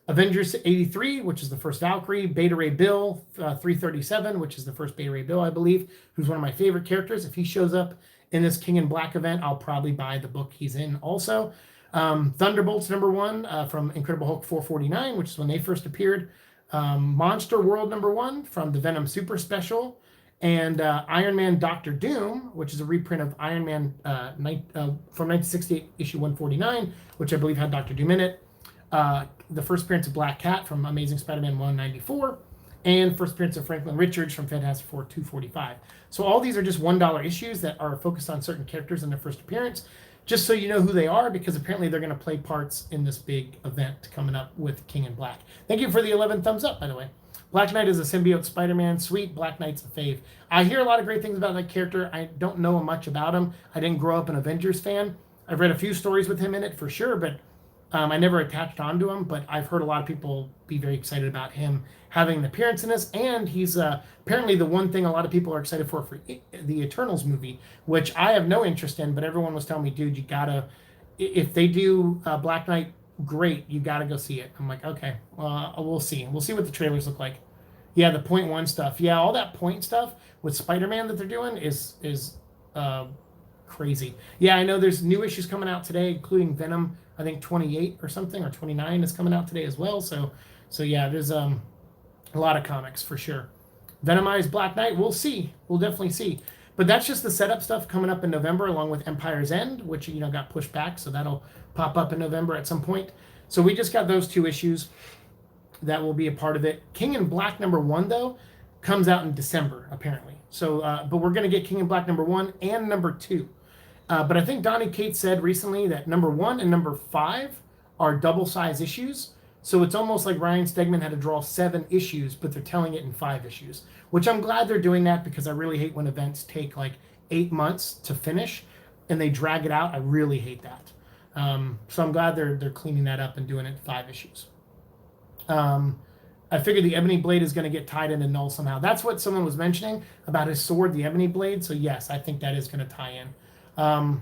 Speaker 1: Avengers 83, which is the first Valkyrie. Beta Ray Bill 337, which is the first Beta Ray Bill, I believe, who's one of my favorite characters. If he shows up in this King and Black event, I'll probably buy the book he's in also. Thunderbolts number 1 from Incredible Hulk 449, which is when they first appeared. Monster World number 1 from the Venom Super Special. And Iron Man Doctor Doom, which is a reprint of Iron Man from 1968, issue 149, which I believe had Doctor Doom in it. The first appearance of Black Cat from Amazing Spider-Man 194, and first appearance of Franklin Richards from Fantastic Four 245. So all these are just $1 issues that are focused on certain characters in their first appearance, just so you know who they are, because apparently they're going to play parts in this big event coming up with King and Black. Thank you for the 11 thumbs up, by the way. Black Knight is a symbiote Spider-Man. Sweet. Black Knight's a fave. I hear a lot of great things about that character. I don't know much about him. I didn't grow up an Avengers fan. I've read a few stories with him in it for sure, but I never attached onto him. But I've heard a lot of people be very excited about him having an appearance in this, and he's apparently the one thing a lot of people are excited for the Eternals movie, which I have no interest in, but everyone was telling me, dude, you gotta, if they do Black Knight, great, you gotta go see it. I'm like, okay, we'll see. We'll see what the trailers look like. Yeah, the Point One stuff. Yeah, all that Point stuff with Spider-Man that they're doing is crazy. Yeah, I know there's new issues coming out today, including Venom, I think 28 or something, or 29 is coming out today as well. So yeah, there's a lot of comics for sure. Venomized Black Knight, we'll see. We'll definitely see. But that's just the setup stuff coming up in November, along with Empire's End, which got pushed back, so that'll pop up in November at some point. So we just got those 2 issues that will be a part of it. King and Black number 1, though, comes out in December, apparently. So, but we're going to get King and Black number 1 and number 2. But I think Donnie Cates said recently that number 1 and number 5 are double-size issues. So it's almost like Ryan Stegman had to draw 7 issues, but they're telling it in 5 issues, which I'm glad they're doing that, because I really hate when events take like 8 months to finish and they drag it out. I really hate that. So I'm glad they're cleaning that up and doing it in 5 issues. I figured the Ebony Blade is going to get tied into Null somehow. That's what someone was mentioning about his sword, the Ebony Blade. So yes, I think that is going to tie in. No,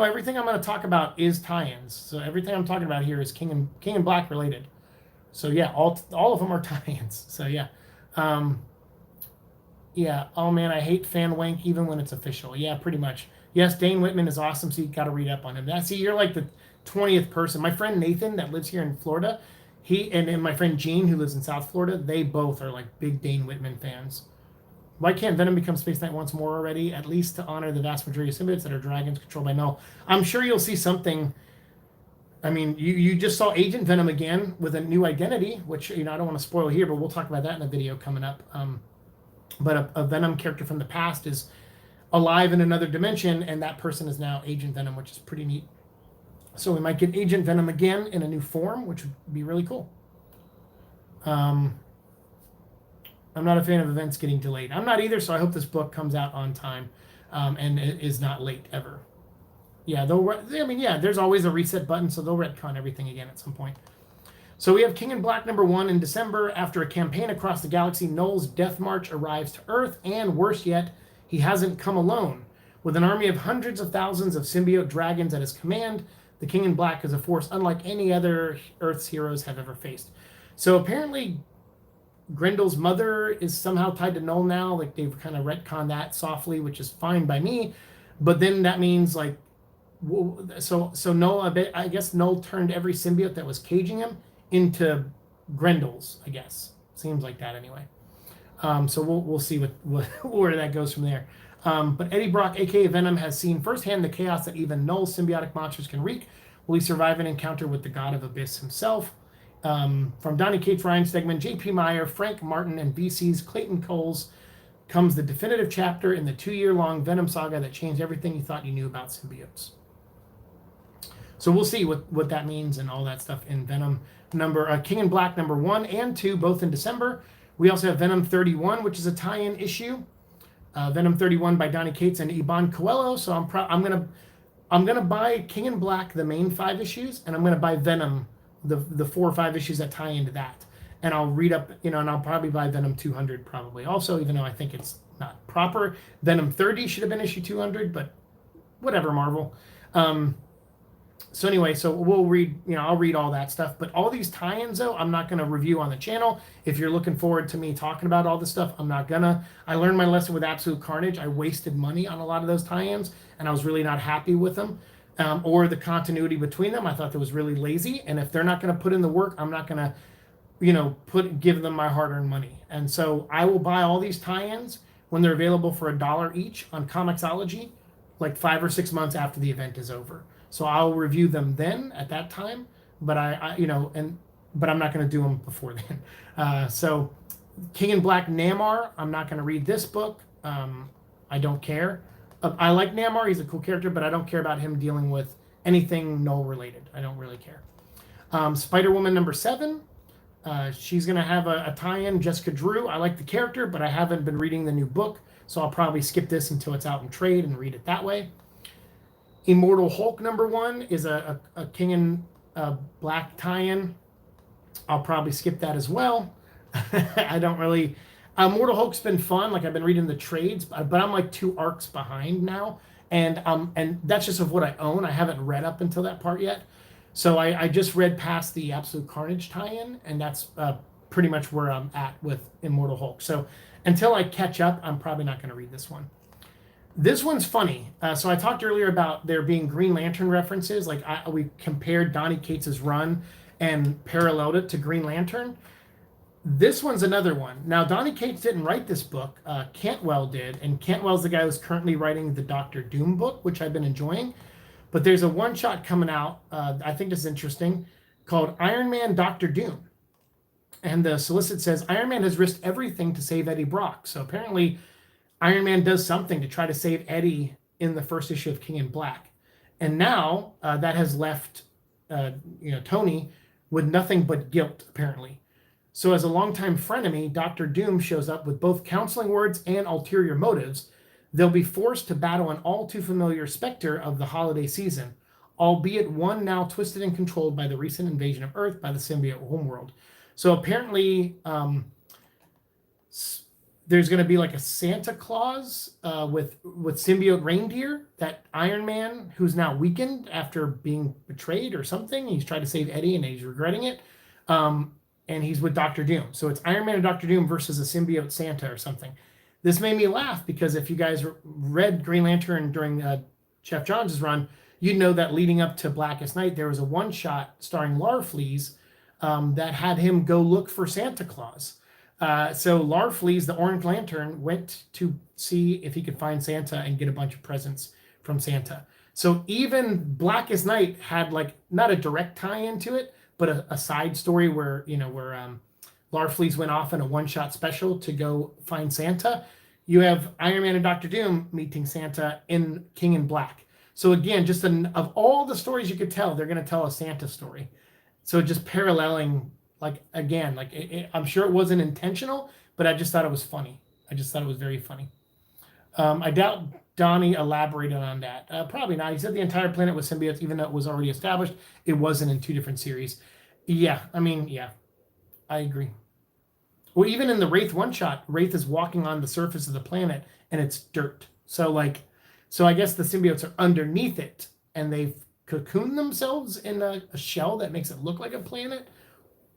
Speaker 1: everything I'm going to talk about is tie-ins. So everything I'm talking about here is King and Black related. So yeah, all of them are tie-ins. So yeah. Yeah. Oh man, I hate fan wank even when it's official. Yeah, pretty much. Yes, Dane Whitman is awesome, so you got to read up on him. See, you're like the 20th person. My friend Nathan that lives here in Florida, he and my friend Gene who lives in South Florida, they both are like big Dane Whitman fans. Why can't Venom become Space Knight once more already? At least to honor the vast majority of symbiotes that are dragons controlled by Null. I'm sure you'll see something. I mean, you just saw Agent Venom again with a new identity, which I don't want to spoil here, but we'll talk about that in a video coming up. But a Venom character from the past is alive in another dimension, and that person is now Agent Venom, which is pretty neat. So we might get Agent Venom again in a new form, which would be really cool. I'm not a fan of events getting delayed. I'm not either, so I hope this book comes out on time, and it is not late ever. Yeah, there's always a reset button, so they'll retcon everything again at some point. So we have King in Black #1 in December. After a campaign across the galaxy, Null's death march arrives to Earth, and worse yet, he hasn't come alone. With an army of hundreds of thousands of symbiote dragons at his command, the King in Black is a force unlike any other Earth's heroes have ever faced. So apparently, Grendel's mother is somehow tied to Null now. Like, they've kind of retconned that softly, which is fine by me. But then that means, like, so Null, I guess Null turned every symbiote that was caging him into Grendel's, I guess. Seems like that anyway. So we'll see where that goes from there. But Eddie Brock, aka Venom, has seen firsthand the chaos that even Null symbiotic monsters can wreak. Will he survive an encounter with the God of Abyss himself? From Donny Cates, Ryan Stegman, J.P. Meyer, Frank Martin, and VC's Clayton Coles comes the definitive chapter in the 2-year-long Venom saga that changed everything you thought you knew about symbiotes. So we'll see what that means and all that stuff in Venom King in Black #1 and 2, both in December. We also have Venom 31, which is a tie-in issue. Venom 31 by Donny Cates and Iban Coelho. So I'm gonna buy King in Black, the main 5 issues, and I'm gonna buy Venom, the 4 or 5 issues that tie into that. And I'll read up, and I'll probably buy Venom 200 probably also, even though I think it's not proper. Venom 30 should have been issue 200, but whatever, Marvel. So anyway, so we'll read, I'll read all that stuff. But all these tie-ins, though, I'm not going to review on the channel. If you're looking forward to me talking about all this stuff, I'm not going to. I learned my lesson with Absolute Carnage. I wasted money on a lot of those tie-ins, and I was really not happy with them. Or the continuity between them. I thought that was really lazy. And if they're not going to put in the work, I'm not going to, give them my hard-earned money. And so I will buy all these tie-ins when they're available for $1 each on Comixology, like 5 or 6 months after the event is over. So I'll review them then at that time, but but I'm not going to do them before then. So King in Black Namor, I'm not going to read this book. I don't care. I like Namor. He's a cool character, but I don't care about him dealing with anything Null related. I don't really care. Spider-Woman #7. She's going to have a tie-in, Jessica Drew. I like the character, but I haven't been reading the new book, so I'll probably skip this until it's out in trade and read it that way. Immortal Hulk #1 is a King in Black tie-in. I'll probably skip that as well. I don't really... Immortal Hulk's been fun. Like, I've been reading the trades, but I'm like 2 arcs behind now. And that's just of what I own. I haven't read up until that part yet. So I just read past the Absolute Carnage tie-in, and that's pretty much where I'm at with Immortal Hulk. So until I catch up, I'm probably not going to read this one. This one's funny. So I talked earlier about there being Green Lantern references. Like, we compared Donny Cates' run and paralleled it to Green Lantern. This one's another one. Now, Donny Cates didn't write this book. Cantwell did. And Cantwell's the guy who's currently writing the Doctor Doom book, which I've been enjoying. But there's a one-shot coming out, I think this is interesting, called Iron Man Doctor Doom. And the solicit says, Iron Man has risked everything to save Eddie Brock. So apparently Iron Man does something to try to save Eddie in the first issue of King in Black. And now that has left Tony with nothing but guilt, apparently. So as a longtime frenemy, Dr. Doom shows up with both counseling words and ulterior motives. They'll be forced to battle an all-too-familiar specter of the holiday season, albeit one now twisted and controlled by the recent invasion of Earth by the symbiote homeworld. So apparently there's going to be like a Santa Claus with symbiote reindeer that Iron Man, who's now weakened after being betrayed or something. He's tried to save Eddie and he's regretting it. And he's with Dr. Doom. So it's Iron Man and Dr. Doom versus a symbiote Santa or something. This made me laugh because if you guys read Green Lantern during Jeff Johns' run, you'd know that leading up to Blackest Night, there was a one-shot starring Larfleeze that had him go look for Santa Claus. So Larfleeze, the Orange Lantern, went to see if he could find Santa and get a bunch of presents from Santa. So even Blackest Night had like not a direct tie into it, but a side story where Larfleeze went off in a one-shot special to go find Santa. You have Iron Man and Dr. Doom meeting Santa in King in Black. So again, just of all the stories you could tell, they're going to tell a Santa story. So just paralleling, I'm sure it wasn't intentional, but I just thought it was funny. I just thought it was very funny. I doubt Donnie elaborated on that. Probably not. He said the entire planet was symbiotes, even though it was already established. It wasn't in 2 different series. Yeah, I mean, yeah, I agree. Well, even in the Wraith one-shot, Wraith is walking on the surface of the planet, and it's dirt. So I guess the symbiotes are underneath it, and they've cocooned themselves in a shell that makes it look like a planet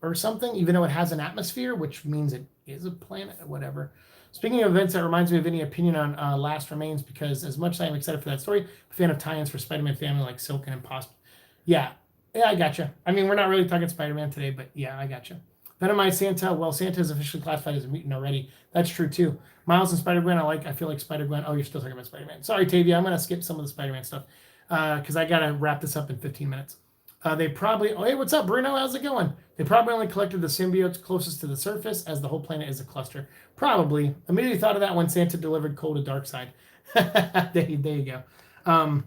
Speaker 1: or something, even though it has an atmosphere, which means it is a planet or whatever. Speaking of events, that reminds me of any opinion on Last Remains, because as much as I am excited for that story, I'm a fan of tie-ins for Spider-Man family like Silk and Impossible. Yeah, I gotcha. I mean, we're not really talking Spider-Man today, but yeah, I gotcha. Venomized Santa. Well, Santa is officially classified as a mutant already. That's true too. Miles and Spider-Gwen. I feel like Spider-Gwen. Oh, you're still talking about Spider-Man. Sorry, Tavia. I'm gonna skip some of the Spider-Man stuff because I gotta wrap this up in 15 minutes. They probably. Oh, hey, what's up, Bruno? How's it going? They probably only collected the symbiotes closest to the surface, as the whole planet is a cluster. Probably. Immediately thought of that when Santa delivered Cole to Darkseid. there you go.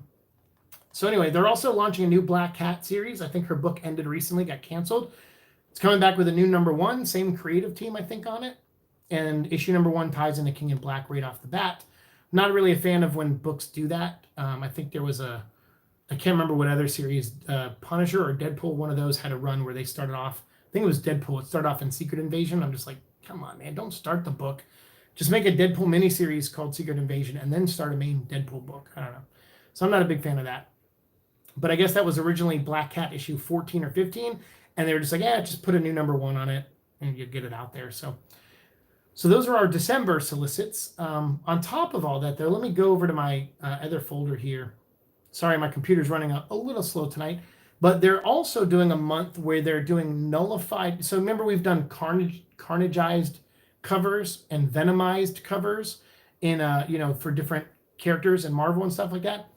Speaker 1: So anyway, they're also launching a new Black Cat series. I think her book ended recently, got canceled. It's coming back with a new #1, same creative team, I think, on it. And issue #1 ties into King in Black right off the bat. Not really a fan of when books do that. I think there was I can't remember what other series, Punisher or Deadpool, one of those had a run where they started off, I think it was Deadpool, it started off in Secret Invasion. I'm just like, come on, man, don't start the book. Just make a Deadpool miniseries called Secret Invasion and then start a main Deadpool book. I don't know. So I'm not a big fan of that. But I guess that was originally Black Cat issue 14 or 15. And they were just like, yeah, just put a new #1 on it and you get it out there. So those are our December solicits. On top of all that, though, let me go over to my other folder here. Sorry, my computer's running a little slow tonight. But they're also doing a month where they're doing nullified. So remember, we've done carnageized covers and venomized covers in, for different characters in Marvel and stuff like that.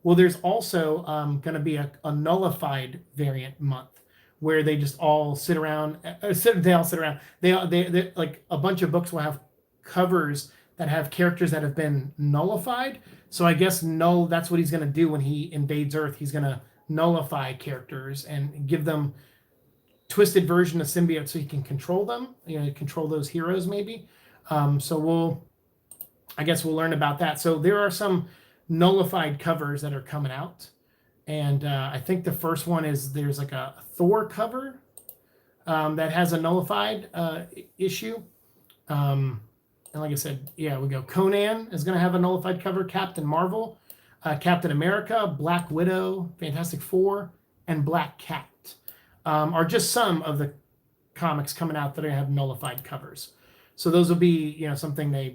Speaker 1: Well, there's also going to be a nullified variant month, where they just all sit around. They all sit around. They like a bunch of books will have covers that have characters that have been nullified. So I guess that's what he's going to do when he invades Earth. He's going to nullify characters and give them twisted version of symbiotes so he can control them. Control those heroes maybe. So I guess we'll learn about that. So there are some nullified covers that are coming out. And I think the first one is there's like a Thor cover that has a nullified issue. And like I said, yeah, we go. Conan is going to have a nullified cover. Captain Marvel, Captain America, Black Widow, Fantastic Four, and Black Cat are just some of the comics coming out that are going to have nullified covers. So those will be, something they're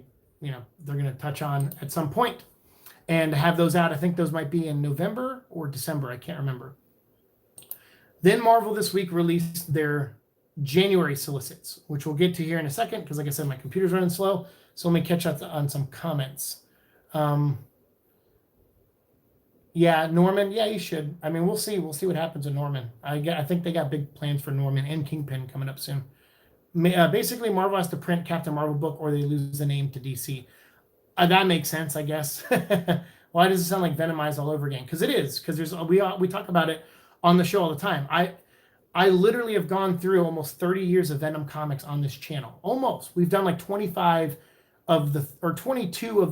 Speaker 1: going to touch on at some point. And have those out. I think those might be in November or December. I can't remember. Then Marvel this week released their January solicits, which we'll get to here in a second, because like I said, my computer's running slow. So let me catch up on some comments. Yeah, Norman. Yeah, you should. I mean, we'll see. We'll see what happens with Norman. I think they got big plans for Norman and Kingpin coming up soon. Basically, Marvel has to print Captain Marvel book, or they lose the name to DC. That makes sense, I guess. Why does it sound like Venomized all over again? Because it is. Because we talk about it on the show all the time. I literally have gone through almost 30 years of Venom comics on this channel. Almost. We've done like 22 of the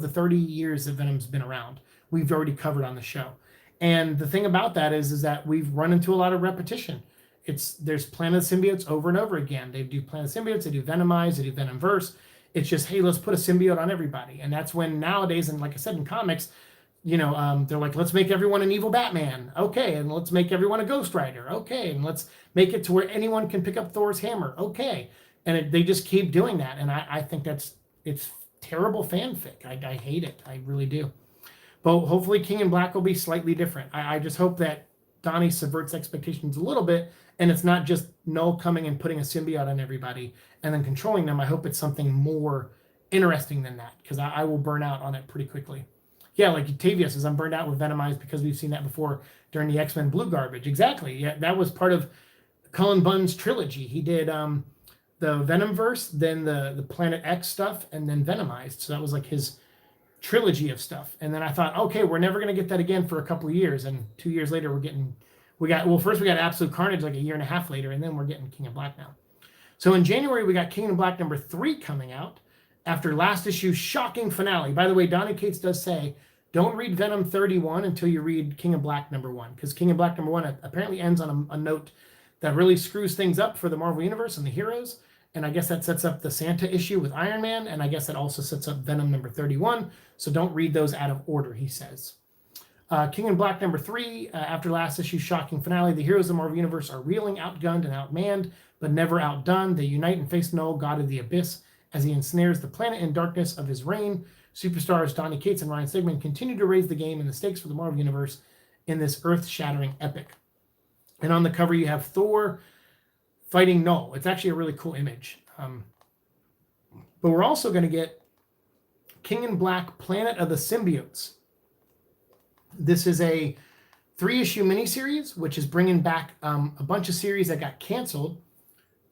Speaker 1: 30 years that Venom's been around. We've already covered on the show. And the thing about that is that we've run into a lot of repetition. There's Planet of Symbiotes over and over again. They do Planet of Symbiotes, they do Venomized, they do Venomverse. It's just, hey, let's put a symbiote on everybody. And that's when nowadays, and like I said in comics, they're like, let's make everyone an evil Batman. Okay. And let's make everyone a Ghost Rider. Okay. And let's make it to where anyone can pick up Thor's hammer. Okay. And they just keep doing that. And I think it's terrible fanfic. I hate it. I really do. But hopefully King in Black will be slightly different. I just hope that Donnie subverts expectations a little bit, and it's not just Null coming and putting a symbiote on everybody and then controlling them. I hope it's something more interesting than that, because I will burn out on it pretty quickly. Yeah, like Tavia says, I'm burned out with Venomized because we've seen that before during the X-Men Blue Garbage. Exactly. Yeah, that was part of Cullen Bunn's trilogy. He did the Venomverse, then the Planet X stuff, and then Venomized. So that was like his trilogy of stuff. And then I thought, okay, we're never going to get that again for a couple of years. And 2 years later, first we got Absolute Carnage like a year and a half later, and then we're getting King of Black now. So in January, we got King in Black #3 coming out after last issue's shocking finale. By the way, Donny Cates does say, don't read Venom 31 until you read King in Black #1, because King in Black #1 apparently ends on a note that really screws things up for the Marvel Universe and the heroes. And I guess that sets up the Santa issue with Iron Man, and I guess that also sets up Venom #31. So don't read those out of order, he says. King in Black #3, after last issue's shocking finale, the heroes of the Marvel Universe are reeling, outgunned, and outmanned, but never outdone. They unite and face Null, God of the Abyss, as he ensnares the planet in darkness of his reign. Superstars Donny Cates and Ryan Stegman continue to raise the game and the stakes for the Marvel Universe in this earth-shattering epic. And on the cover, you have Thor fighting Null. It's actually a really cool image. But we're also going to get King in Black, Planet of the Symbiotes. This is a 3-issue miniseries, which is bringing back a bunch of series that got canceled,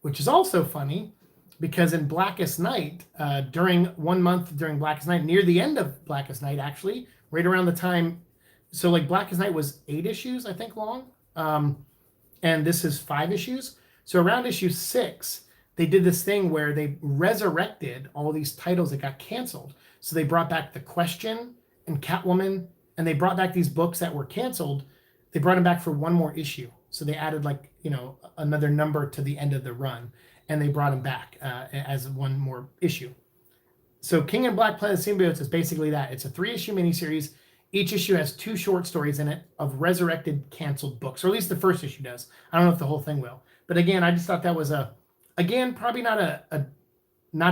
Speaker 1: which is also funny because in Blackest Night, during 1 month during Blackest Night, near the end of Blackest Night, actually, right around the time, so like Blackest Night was 8 issues, I think, long, and this is 5 issues. So around issue 6, they did this thing where they resurrected all these titles that got canceled. So they brought back The Question and Catwoman, and they brought back these books that were canceled. They brought them back for 1 more issue. So they added another number to the end of the run, and they brought them back as 1 more issue. So King in Black, Planet of Symbiotes is basically that. It's a 3-issue miniseries. Each issue has 2 short stories in it of resurrected, canceled books, or at least the first issue does. I don't know if the whole thing will. But again, I just thought that was probably not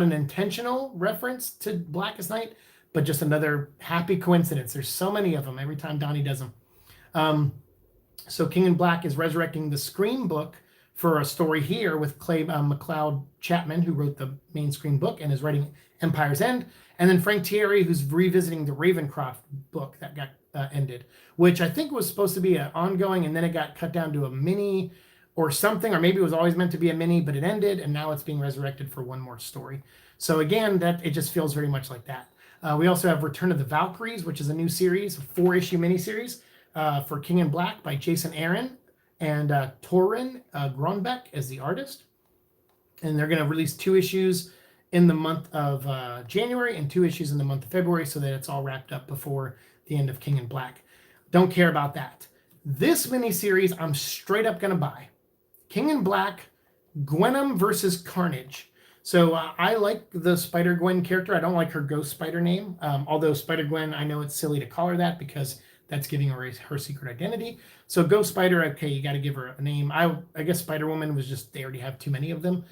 Speaker 1: an intentional reference to Blackest Night, but just another happy coincidence. There's so many of them every time Donnie does them. So King in Black is resurrecting the Scream book for a story here with Clay McLeod Chapman, who wrote the main Scream book and is writing Empire's End. And then Frank Thierry, who's revisiting the Ravencroft book that got ended, which I think was supposed to be an ongoing, and then it got cut down to a mini or something, or maybe it was always meant to be a mini, but it ended, and now it's being resurrected for 1 more story. So again, it just feels very much like that. We also have Return of the Valkyries, which is a new series, a 4-issue miniseries for King in Black by Jason Aaron and Torrin Grönbeck as the artist. And they're going to release 2 issues in the month of January and 2 issues in the month of February, so that it's all wrapped up before the end of King in Black. Don't care about that. This miniseries I'm straight up going to buy. King in Black, Gwenom versus Carnage. So I like the Spider-Gwen character. I don't like her Ghost Spider name. Although Spider-Gwen, I know it's silly to call her that because that's giving her her secret identity. So Ghost Spider, okay, you got to give her a name. I guess Spider-Woman was just, they already have too many of them.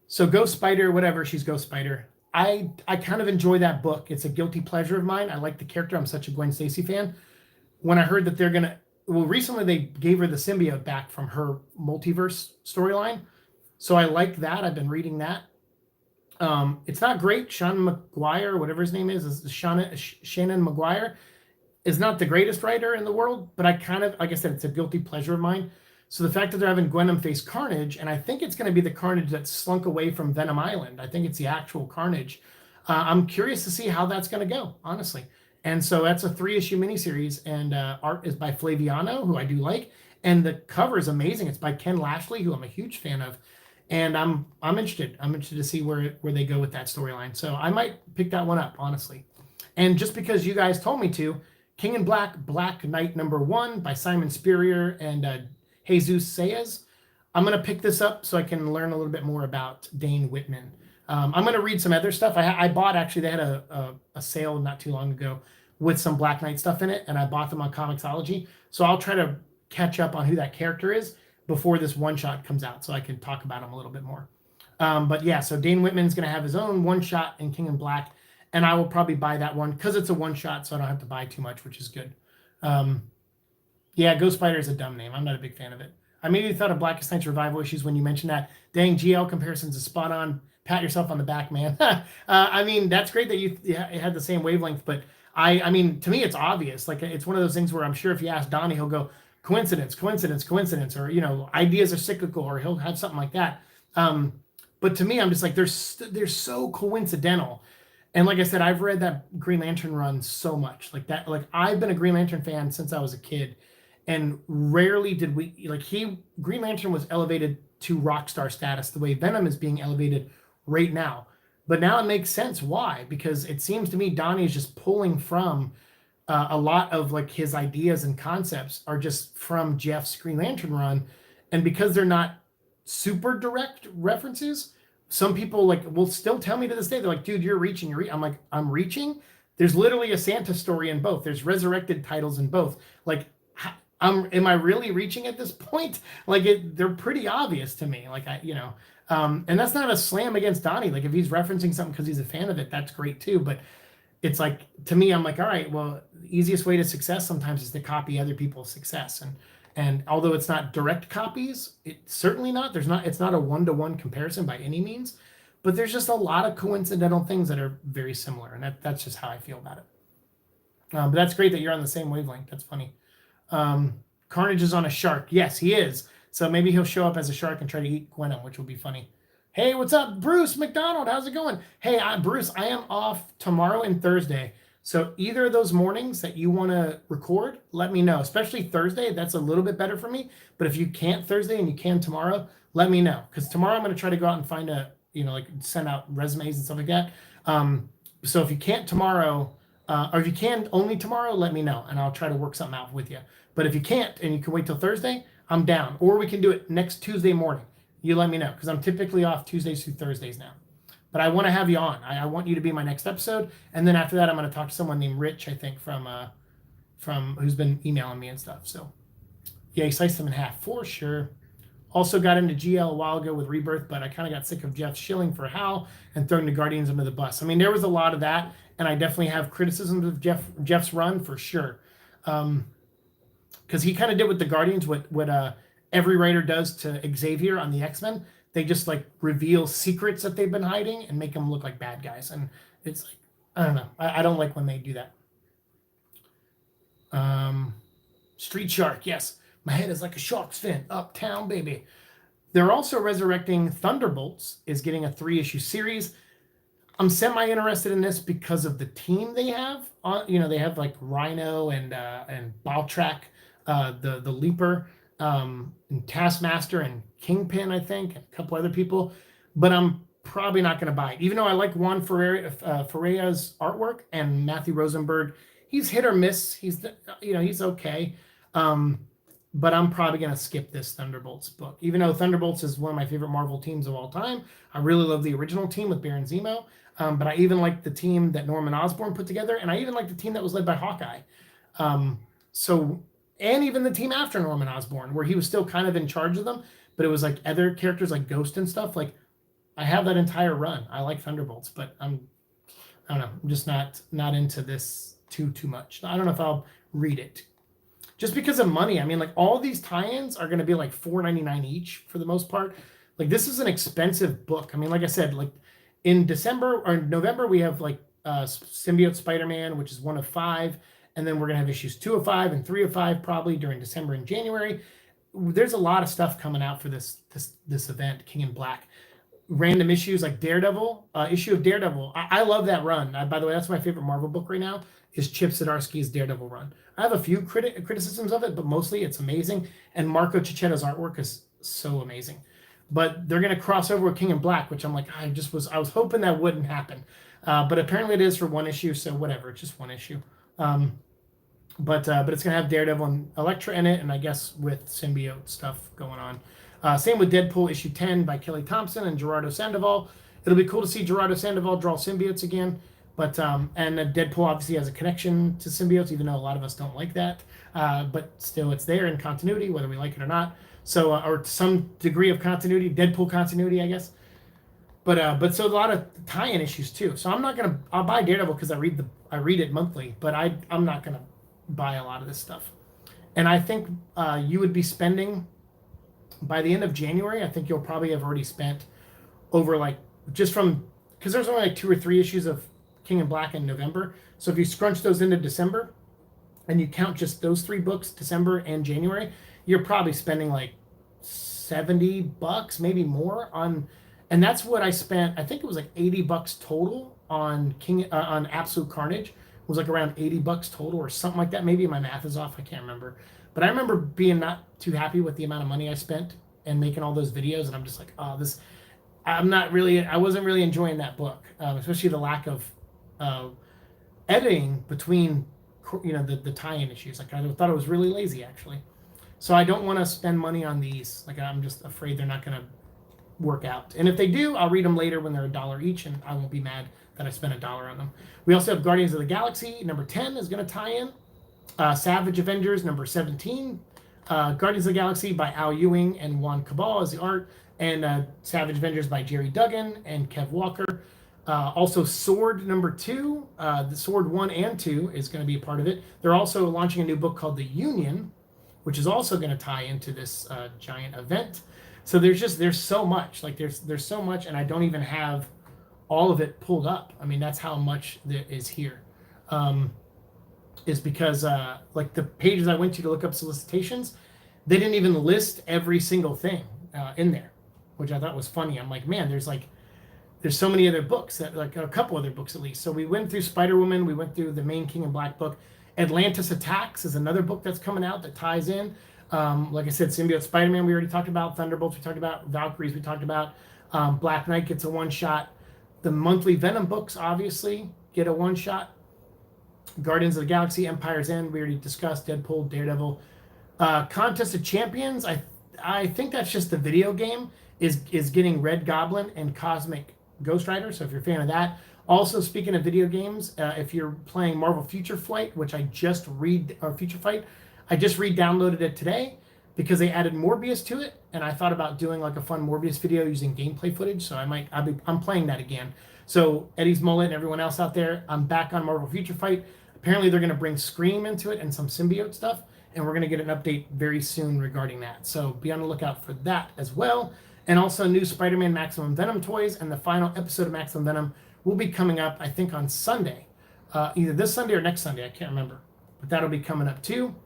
Speaker 1: So Ghost Spider, whatever, she's Ghost Spider. I kind of enjoy that book. It's a guilty pleasure of mine. I like the character. I'm such a Gwen Stacy fan. When I heard that they're going to, recently they gave her the symbiote back from her multiverse storyline. So I like that. I've been reading that. It's not great. Sean McGuire, whatever his name is Shannon McGuire, is not the greatest writer in the world, but I kind of, like I said, it's a guilty pleasure of mine. So the fact that they're having Gwenom face Carnage, and I think it's going to be the Carnage that slunk away from Venom Island. I think it's the actual Carnage. I'm curious to see how that's going to go, honestly. And so that's a 3-issue miniseries, and art is by Flaviano, who I do like, and the cover is amazing. It's by Ken Lashley, who I'm a huge fan of, and I'm interested. I'm interested to see where they go with that storyline. So I might pick that one up, honestly. And just because you guys told me to, King in Black, Black Knight #1 by Simon Spurrier and Jesus Saez. I'm going to pick this up so I can learn a little bit more about Dane Whitman. I'm going to read some other stuff. I bought, actually, they had a sale not too long ago with some Black Knight stuff in it, and I bought them on Comixology. So I'll try to catch up on who that character is before this one-shot comes out so I can talk about him a little bit more. But yeah, so Dane Whitman's going to have his own one-shot in King in Black, and I will probably buy that one because it's a one-shot, so I don't have to buy too much, which is good. Yeah, Ghost Spider is a dumb name. I'm not a big fan of it. I maybe thought of Blackest Night's revival issues when you mentioned that. Dang, GL comparisons is spot on. Pat yourself on the back, man. I mean, that's great that you had the same wavelength, but I mean, to me, it's obvious. Like, it's one of those things where I'm sure if you ask Donnie, he'll go, coincidence, or, ideas are cyclical, or he'll have something like that. But to me, I'm just like, they're so coincidental. And like I said, I've read that Green Lantern run so much. Like I've been a Green Lantern fan since I was a kid. and rarely did we like Green Lantern was elevated to rock star status the way Venom is being elevated right now. But now it makes sense why, because it seems to me Donnie is just pulling from a lot of like his ideas and concepts are just from Jeff's Green Lantern run, and because they're not super direct references, some people like will still tell me to this day, they're like, dude, you're reaching. I'm like, I'm reaching. There's literally a Santa story in both. There's resurrected titles in both. Like, am I really reaching at this point? Like, they're pretty obvious to me. Like, and that's not a slam against Donnie. Like, if he's referencing something because he's a fan of it, that's great too. But it's like, to me, I'm like, all right, well, the easiest way to success sometimes is to copy other people's success. And although it's not direct copies, it's certainly not. It's not a one-to-one comparison by any means, but there's just a lot of coincidental things that are very similar, and that's just how I feel about it. But that's great that you're on the same wavelength. That's funny. Carnage is on a shark. Yes, he is. So maybe he'll show up as a shark and try to eat Gwenom, which will be funny. Hey, what's up, Bruce McDonald? How's it going? Hey, Bruce, I am off tomorrow and Thursday. So either of those mornings that you want to record, let me know. Especially Thursday, that's a little bit better for me. But if you can't Thursday and you can tomorrow, let me know. Because tomorrow I'm going to try to go out and find like send out resumes and stuff like that. So if you can't tomorrow, or if you can only tomorrow, let me know. And I'll try to work something out with you. But if you can't and you can wait till Thursday, I'm down. Or we can do it next Tuesday morning. You let me know, because I'm typically off Tuesdays through Thursdays now. But I want to have you on. I want you to be my next episode. And then after that, I'm going to talk to someone named Rich, I think, from who's been emailing me and stuff. So, yeah, he sliced them in half for sure. Also got into GL a while ago with Rebirth, but I kind of got sick of Jeff shilling for Hal and throwing the Guardians under the bus. I mean, there was a lot of that, and I definitely have criticisms of Jeff's run for sure. Because he kind of did with the Guardians what every writer does to Xavier on the X-Men. They just like reveal secrets that they've been hiding and make them look like bad guys. And it's like, I don't know. I don't like when they do that. Street Shark, yes. My head is like a shark's fin. Uptown, baby. They're also resurrecting Thunderbolts, is getting a 3-issue series. I'm semi-interested in this because of the team they have. They have like Rhino and Baltrak, the Leaper, and Taskmaster and Kingpin, I think, and a couple other people. But I'm probably not going to buy it. Even though I like Juan Ferreira's artwork and Matthew Rosenberg, he's hit or miss. He's okay. But I'm probably going to skip this Thunderbolts book. Even though Thunderbolts is one of my favorite Marvel teams of all time. I really love the original team with Baron Zemo. But I even like the team that Norman Osborn put together. And I even like the team that was led by Hawkeye. And even the team after Norman Osborn, where he was still kind of in charge of them. But it was like other characters like Ghost and stuff. Like, I have that entire run. I like Thunderbolts. But I don't know. I'm just not into this too much. I don't know if I'll read it. Just because of money. I mean, like, all these tie-ins are going to be like $4.99 each for the most part. Like, this is an expensive book. I mean, like I said, like in December or November, we have like Symbiote Spider-Man, which is 1 of 5. And then we're going to have issues 2 of 5 and 3 of 5 probably during December and January. There's a lot of stuff coming out for this event, King in Black. Random issues like Daredevil, issue of Daredevil. I love that run. By the way, that's my favorite Marvel book right now, is Chip Zdarsky's Daredevil run. I have a few criticisms of it, but mostly it's amazing. And Marco Ciccetta's artwork is so amazing. But they're going to cross over with King in Black, which I'm like, I was hoping that wouldn't happen. But apparently it is for 1 issue, so whatever. It's just 1 issue. But it's going to have Daredevil and Elektra in it, and I guess with symbiote stuff going on. Same with Deadpool issue 10 by Kelly Thompson and Gerardo Sandoval. It'll be cool to see Gerardo Sandoval draw symbiotes again. But and Deadpool obviously has a connection to symbiotes, even though a lot of us don't like that. But still, it's there in continuity, whether we like it or not. So, or to some degree of continuity, Deadpool continuity, I guess. But so a lot of tie-in issues too. So I'll buy Daredevil because I read it monthly, but I'm not gonna buy a lot of this stuff. And I think you would be spending by the end of January. I think you'll probably have already spent over like just from, because there's only like 2 or 3 issues of King in Black in November. So if you scrunch those into December and you count just those 3 books, December and January, you're probably spending like $70, maybe more on. And that's what I spent. I think it was like $80 total on on Absolute Carnage, was like around $80 total or something like that. Maybe my math is off. I can't remember. But I remember being not too happy with the amount of money I spent and making all those videos. And I'm just like, oh, I wasn't really enjoying that book, especially the lack of editing between, the tie-in issues. Like I thought it was really lazy, actually. So I don't want to spend money on these. Like I'm just afraid they're not going to work out. And if they do, I'll read them later when they're $1 each, and I won't be mad that I spent $1 on them. We also have Guardians of the Galaxy, number 10 is going to tie in. Savage Avengers, number 17. Guardians of the Galaxy by Al Ewing and Juan Cabal is the art. And Savage Avengers by Jerry Duggan and Kev Walker. Also Sword number 2. The Sword 1 and 2 is going to be a part of it. They're also launching a new book called The Union, which is also going to tie into this giant event. So there's so much. Like there's so much, and I don't even have all of it pulled up. I mean, that's how much there is here. Is because like the pages I went to look up solicitations, they didn't even list every single thing in there, which I thought was funny. I'm like, man, there's so many other books, that like a couple other books at least. So we went through Spider-Woman, we went through the main King in Black book. Atlantis Attacks is another book that's coming out that ties in. Like I said, Symbiote Spider-Man we already talked about, Thunderbolts we talked about, Valkyries we talked about, Black Knight gets a one-shot. The monthly Venom books obviously get a one-shot. Guardians of the Galaxy, Empire's End, we already discussed, Deadpool, Daredevil. Contest of Champions, I think that's just the video game, is getting Red Goblin and Cosmic Ghost Rider, so if you're a fan of that. Also, speaking of video games, if you're playing Marvel Future Fight, which I just re-downloaded it today because they added Morbius to it, and I thought about doing like a fun Morbius video using gameplay footage, so I'm playing that again. So Eddie's Mullet and everyone else out there, I'm back on Marvel Future Fight. Apparently they're going to bring Scream into it and some symbiote stuff, and we're going to get an update very soon regarding that. So be on the lookout for that as well. And also new Spider-Man Maximum Venom toys, and the final episode of Maximum Venom will be coming up, I think, on Sunday. Either this Sunday or next Sunday, I can't remember. But that'll be coming up too.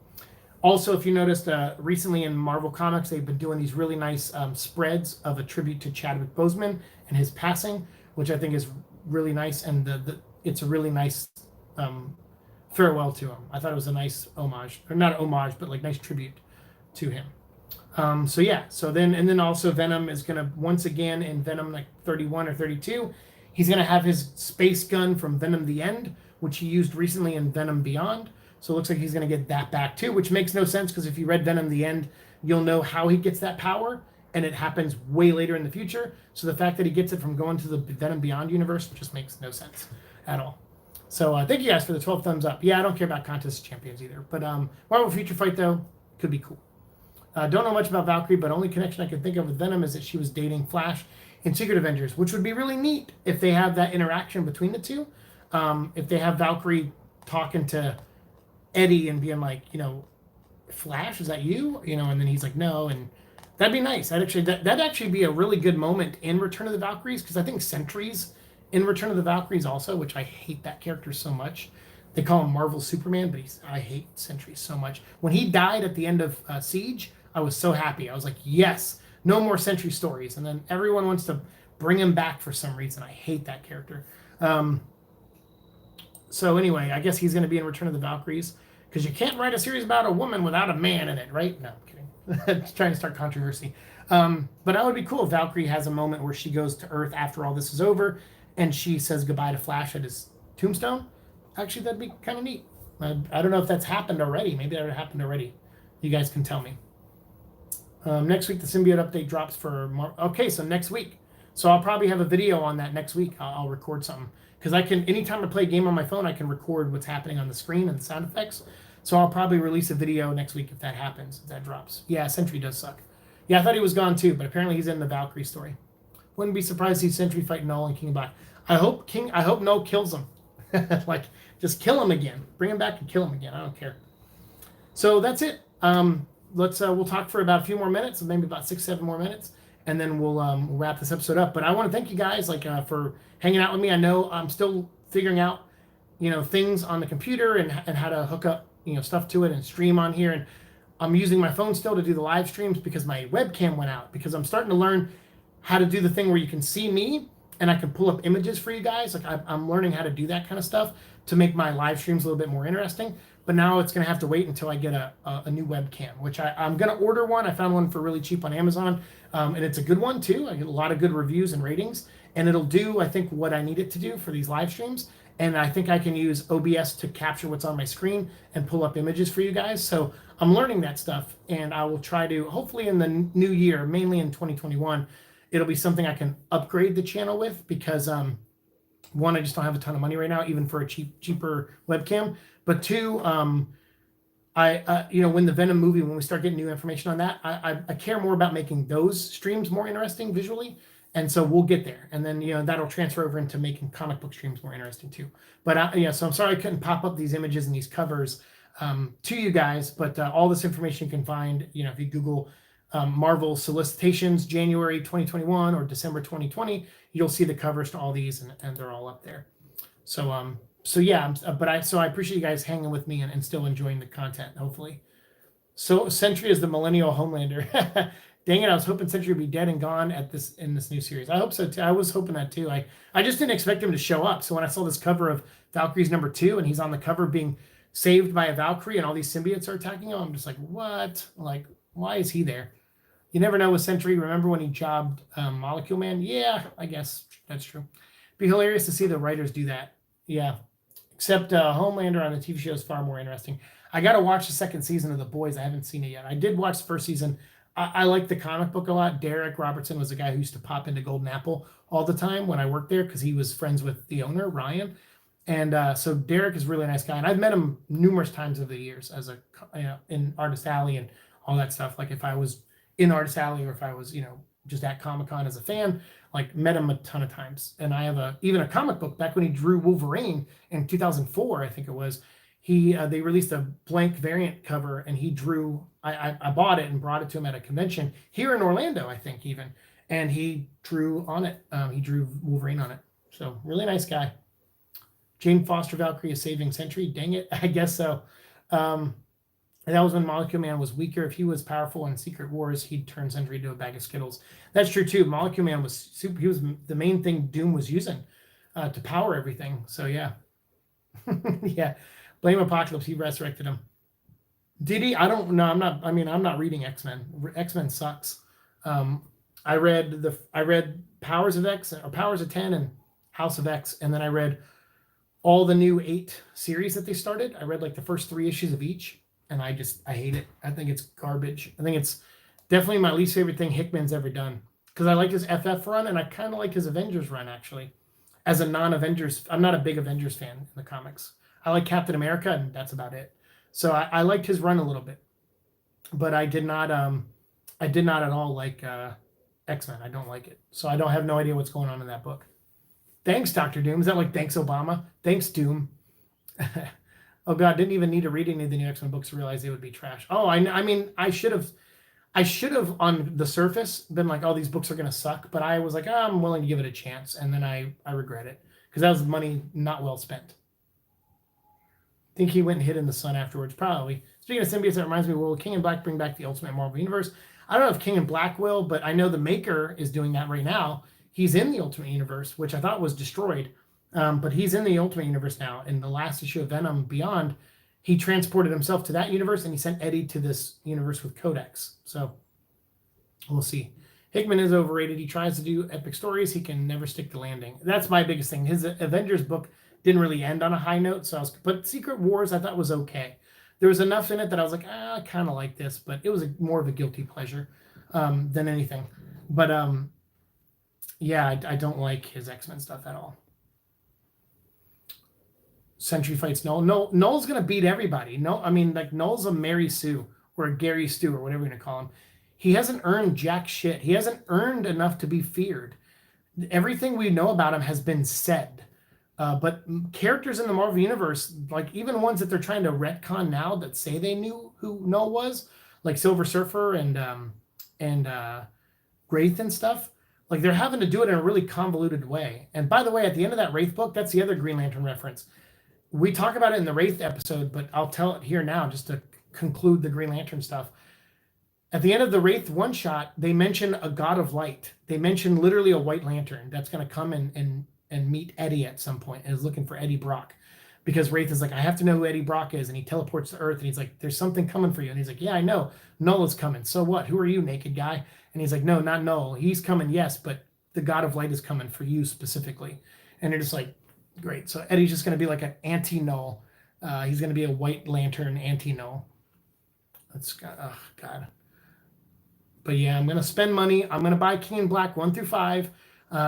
Speaker 1: Also, if you noticed, recently in Marvel Comics, they've been doing these really nice spreads of a tribute to Chadwick Boseman and his passing, which I think is really nice, and it's a really nice farewell to him. I thought it was a nice homage, or not homage, but like nice tribute to him. So then also Venom is gonna once again in Venom like 31 or 32, he's gonna have his space gun from Venom the End, which he used recently in Venom Beyond. So it looks like he's gonna get that back too, which makes no sense because if you read Venom the End, you'll know how he gets that power, and it happens way later in the future. So the fact that he gets it from going to the Venom Beyond universe just makes no sense at all. So thank you guys for the 12 thumbs up. Yeah, I don't care about Contest of Champions either, but Marvel Future Fight though could be cool. Don't know much about Valkyrie, but only connection I can think of with Venom is that she was dating Flash in Secret Avengers, which would be really neat if they have that interaction between the two. If they have Valkyrie talking to Eddie and being like, Flash, is that you? And then he's like, no, and that'd be nice. That'd actually be a really good moment in Return of the Valkyries, because I think Sentry's in Return of the Valkyries also, which I hate that character so much. They call him Marvel Superman, but I hate Sentry so much. When he died at the end of Siege, I was so happy. I was like, yes, no more Sentry stories. And then everyone wants to bring him back for some reason. I hate that character. So anyway, I guess he's going to be in Return of the Valkyries, because you can't write a series about a woman without a man in it, right? No, I'm kidding. Just trying to start controversy. But that would be cool if Valkyrie has a moment where she goes to Earth after all this is over, and she says goodbye to Flash at his tombstone. Actually, that'd be kind of neat. I don't know if that's happened already. Maybe that happened already. You guys can tell me. Next week, the symbiote update drops for okay, so next week. So I'll probably have a video on that next week. I'll record something. Because anytime I play a game on my phone, I can record what's happening on the screen and the sound effects. So I'll probably release a video next week if that happens, if that drops. Yeah, Sentry does suck. Yeah, I thought he was gone too, but apparently he's in the Valkyrie story. Wouldn't be surprised to see Sentry fight Null and King of Black. I hope Null kills him. Like, just kill him again. Bring him back and kill him again. I don't care. So that's it. We'll talk for about a few more minutes, maybe about 6-7 more minutes, and then we'll wrap this episode up. But I want to thank you guys for hanging out with me. I know I'm still figuring out things on the computer and how to hook up stuff to it and stream on here, and I'm using my phone still to do the live streams because my webcam went out, because I'm starting to learn how to do the thing where you can see me and I can pull up images for you guys. Like I'm learning how to do that kind of stuff, to make my live streams a little bit more interesting. But now it's going to have to wait until I get a new webcam, which I'm going to order one. I found one for really cheap on Amazon, and it's a good one too. I get a lot of good reviews and ratings, and it'll do, I think, what I need it to do for these live streams. And I think I can use OBS to capture what's on my screen and pull up images for you guys. So I'm learning that stuff, and I will try to, hopefully in the new year, mainly in 2021, it'll be something I can upgrade the channel with, because one, I just don't have a ton of money right now, even for a cheaper webcam. But two, when the Venom movie, when we start getting new information on that, I care more about making those streams more interesting visually. And so we'll get there. And then, that'll transfer over into making comic book streams more interesting too. But so I'm sorry I couldn't pop up these images and these covers to you guys, but all this information you can find, if you Google Marvel solicitations, January 2021 or December 2020, you'll see the covers to all these, and they're all up there. So I appreciate you guys hanging with me and still enjoying the content, hopefully. So Sentry is the Millennial Homelander. Dang it, I was hoping Sentry would be dead and gone in this new series. I hope so too. I was hoping that too. I just didn't expect him to show up. So when I saw this cover of Valkyrie's #2 and he's on the cover being saved by a Valkyrie and all these symbiotes are attacking him, I'm just like, what? Like, why is he there? You never know with Sentry. Remember when he jobbed Molecule Man? Yeah, I guess that's true. Be hilarious to see the writers do that. Yeah. Except Homelander on the TV show is far more interesting. I got to watch the second season of The Boys. I haven't seen it yet. I did watch the first season. I like the comic book a lot. Derek Robertson was the guy who used to pop into Golden Apple all the time when I worked there, because he was friends with the owner, Ryan. And so Derek is a really nice guy. And I've met him numerous times over the years as in Artist Alley and all that stuff. Like if I was in Artist Alley or if I was, just at Comic-Con as a fan, like met him a ton of times. And I have even a comic book back when he drew Wolverine in 2004, I think it was. They released a blank variant cover, and he drew. I bought it and brought it to him at a convention here in Orlando, I think even, and he drew on it. He drew Wolverine on it. So really nice guy. Jane Foster Valkyrie is saving Sentry. Dang it, I guess so. And that was when Molecule Man was weaker. If he was powerful in Secret Wars, he'd turn Sentry into a bag of Skittles. That's true too. Molecule Man was super. He was the main thing Doom was using to power everything. So yeah, yeah. Blame Apocalypse. He resurrected him. Did he? I don't know. I'm not reading X-Men. X-Men sucks. I read Powers of X or Powers of 10 and House of X, and then I read all the new 8 series that they started. I read like the first 3 issues of each, and I hate it. I think it's garbage. I think it's definitely my least favorite thing Hickman's ever done, because I liked his FF run, and I kind of like his Avengers run actually. As a non-Avengers, I'm not a big Avengers fan in the comics. I like Captain America, and that's about it. So I liked his run a little bit, but I did not at all like X-Men. I don't like it. So I don't have no idea what's going on in that book. Thanks, Dr. Doom. Is that like thanks, Obama? Thanks, Doom. Oh God, didn't even need to read any of the new X-Men books to realize they would be trash. Oh, I mean, I should have on the surface been like, oh, these books are gonna suck, but I was like, oh, I'm willing to give it a chance, and then I regret it, because that was money not well spent. Think he went and hid in the sun afterwards, probably. Speaking of symbiotes, that reminds me, will King in Black bring back the Ultimate Marvel Universe? I don't know if King in Black will, but I know the maker is doing that right now. He's in the Ultimate Universe, which I thought was destroyed, but he's in the Ultimate Universe now. In the last issue of Venom Beyond, he transported himself to that universe, and he sent Eddie to this universe with Codex. So we'll see. Hickman is overrated. He tries to do epic stories. He can never stick the landing. That's my biggest thing. His Avengers book didn't really end on a high note, but Secret Wars I thought was okay. There was enough in it that I was like, I kind of like this, but it was more of a guilty pleasure than anything. But yeah, I don't like his X-Men stuff at all. Sentry fights Null. No, Null's gonna beat everybody. No, I mean, like, Null's a Mary Sue or a Gary Stu or whatever you're gonna call him. He hasn't earned jack shit. He hasn't earned enough to be feared. Everything we know about him has been said. But characters in the Marvel Universe, like even ones that they're trying to retcon now that say they knew who Null was, like Silver Surfer and Wraith and stuff, like they're having to do it in a really convoluted way. And by the way, at the end of that Wraith book, that's the other Green Lantern reference. We talk about it in the Wraith episode, but I'll tell it here now just to conclude the Green Lantern stuff. At the end of the Wraith one-shot, they mention a god of light. They mention literally a white lantern that's going to come and meet Eddie at some point and is looking for Eddie Brock. because Wraith is like, I have to know who Eddie Brock is, and he teleports to Earth, and he's like, there's something coming for you, and he's like, yeah, I know, Null is coming. So what? Who are you, naked guy? And he's like, no, not Null. He's coming, yes, but the God of Light is coming for you specifically. And you're just like, great. So Eddie's just going to be like an anti-Null. He's going to be a White Lantern anti-Null. That's oh God. But yeah, I'm going to spend money. I'm going to buy King and Black 1 through 5,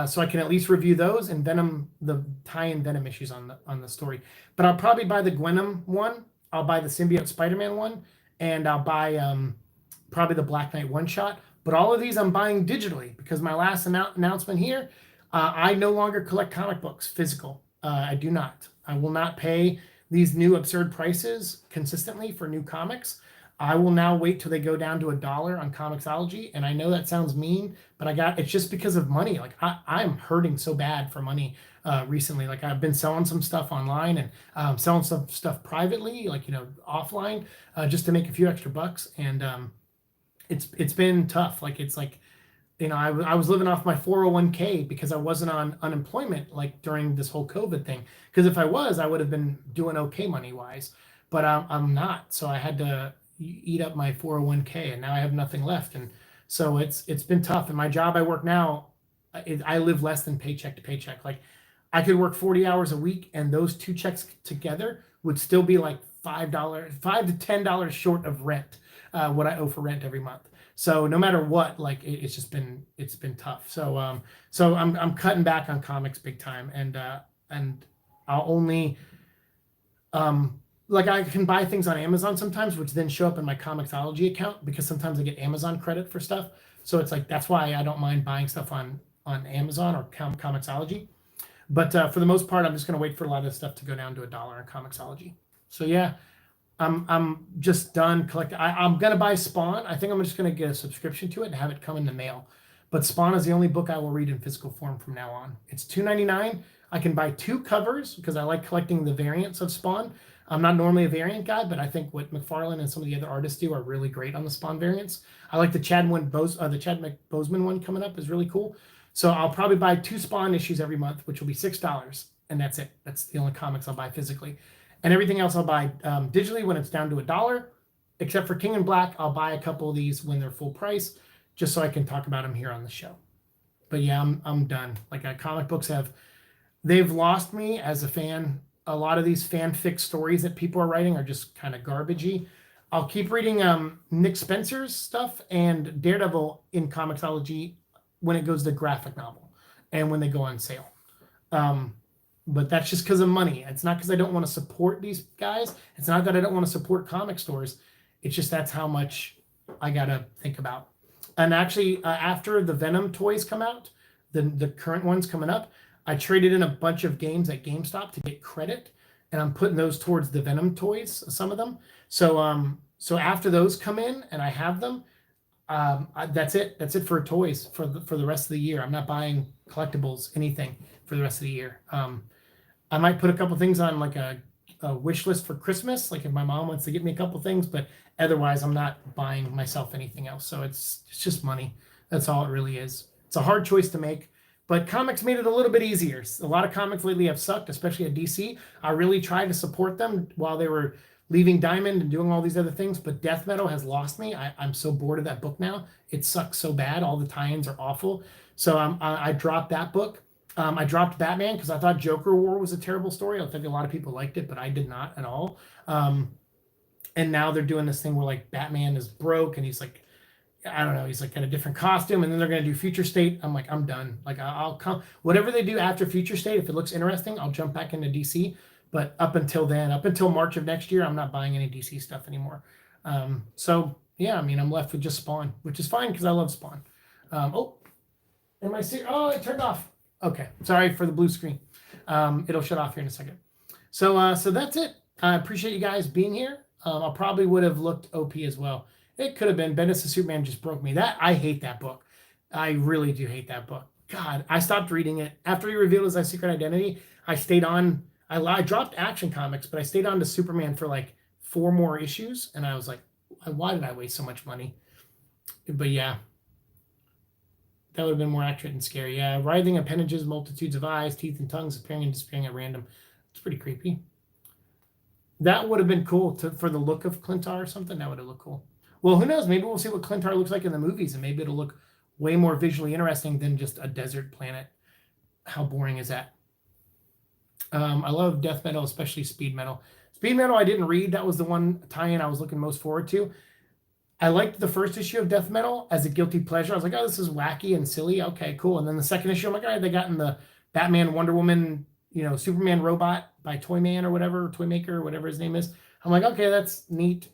Speaker 1: so I can at least review those, and Venom, the tie-in Venom issues on the story. But I'll probably buy the Gwenom one. I'll buy the Symbiote Spider-Man one, and I'll buy probably the Black Knight one-shot. But all of these I'm buying digitally, because my last announcement here, I no longer collect comic books physical. I do not. I will not pay these new absurd prices consistently for new comics. I will now wait till they go down to $1 on Comixology. And I know that sounds mean, but it's just because of money. Like I'm hurting so bad for money recently. Like I've been selling some stuff online and selling some stuff privately, like, offline, just to make a few extra bucks. And it's been tough. Like, it's like, I was living off my 401k because I wasn't on unemployment like during this whole COVID thing. Because if I was, I would have been doing okay money wise, but I'm not. So I had to eat up my 401k, and now I have nothing left. And so it's been tough. And my job I work now, I live less than paycheck to paycheck. Like I could work 40 hours a week, and those two checks together would still be like $5 to $10 short of rent, what I owe for rent every month. So no matter what, like it's been tough. So I'm cutting back on comics big time, and I'll only like I can buy things on Amazon sometimes, which then show up in my Comixology account, because sometimes I get Amazon credit for stuff. So it's like, that's why I don't mind buying stuff on Amazon or Comixology. But for the most part, I'm just going to wait for a lot of this stuff to go down to $1 on Comixology. So yeah, I'm just done collecting. I'm going to buy Spawn. I think I'm just going to get a subscription to it and have it come in the mail. But Spawn is the only book I will read in physical form from now on. It's $2.99. I can buy 2 covers because I like collecting the variants of Spawn. I'm not normally a variant guy, but I think what McFarlane and some of the other artists do are really great on the Spawn variants. I like the Chadwick Boseman one coming up is really cool. So I'll probably buy 2 Spawn issues every month, which will be $6, and that's it. That's the only comics I'll buy physically. And everything else I'll buy digitally when it's down to $1, except for King and Black. I'll buy a couple of these when they're full price, just so I can talk about them here on the show. But yeah, I'm done. Like comic books they've lost me as a fan. A lot of these fanfic stories that people are writing are just kind of garbagey. I'll keep reading Nick Spencer's stuff and Daredevil in Comixology when it goes to graphic novel and when they go on sale. But that's just because of money. It's not because I don't want to support these guys. It's not that I don't want to support comic stores. It's just that's how much I got to think about. And actually, after the Venom toys come out, the current ones coming up, I traded in a bunch of games at GameStop to get credit, and I'm putting those towards the Venom toys, some of them. So after those come in and I have them, that's it. That's it for toys for the rest of the year. I'm not buying collectibles, anything for the rest of the year. I might put a couple things on like a wish list for Christmas, like if my mom wants to get me a couple things, but otherwise I'm not buying myself anything else. So it's just money. That's all it really is. It's a hard choice to make. But comics made it a little bit easier. A lot of comics lately have sucked, especially at DC. I really tried to support them while they were leaving Diamond and doing all these other things, but Death Metal has lost me. I'm so bored of that book now. It sucks so bad. All the tie-ins are awful. So I dropped that book. I dropped Batman because I thought Joker War was a terrible story. I think a lot of people liked it, but I did not at all. And now they're doing this thing where like Batman is broke and he's like, I don't know, he's like got a different costume, and then they're going to do Future State. I'm like, I'm done. Like I'll come, whatever they do after Future State, if it looks interesting, I'll jump back into DC. But up until then, up until March of next year, I'm not buying any DC stuff anymore. So yeah, I mean, I'm left with just Spawn, which is fine because I love Spawn. Oh, am I seeing? Oh, it turned off. Okay, sorry for the blue screen. It'll shut off here in a second. So that's it. I appreciate you guys being here. I probably would have looked OP as well. It could have been Bendis the Superman just broke me. I hate that book. I really do hate that book. God, I stopped reading it after he revealed his secret identity. I stayed on. I dropped Action Comics, but I stayed on to Superman for like 4 more issues, and I was like, why did I waste so much money? But yeah, that would have been more accurate and scary. Yeah, writhing appendages, multitudes of eyes, teeth, and tongues appearing and disappearing at random. It's pretty creepy. That would have been cool for the look of Clintar or something. That would have looked cool. Well, who knows? Maybe we'll see what Clintar looks like in the movies, and maybe it'll look way more visually interesting than just a desert planet. How boring is that? I love death metal, especially speed metal. Speed metal I didn't read. That was the one tie-in I was looking most forward to. I liked the first issue of death metal as a guilty pleasure. I was like, oh, this is wacky and silly. Okay, cool. And then the second issue, I'm like, all right, they got in the Batman, Wonder Woman, Superman robot by Toyman or whatever, Toymaker or whatever his name is. I'm like, okay, that's neat.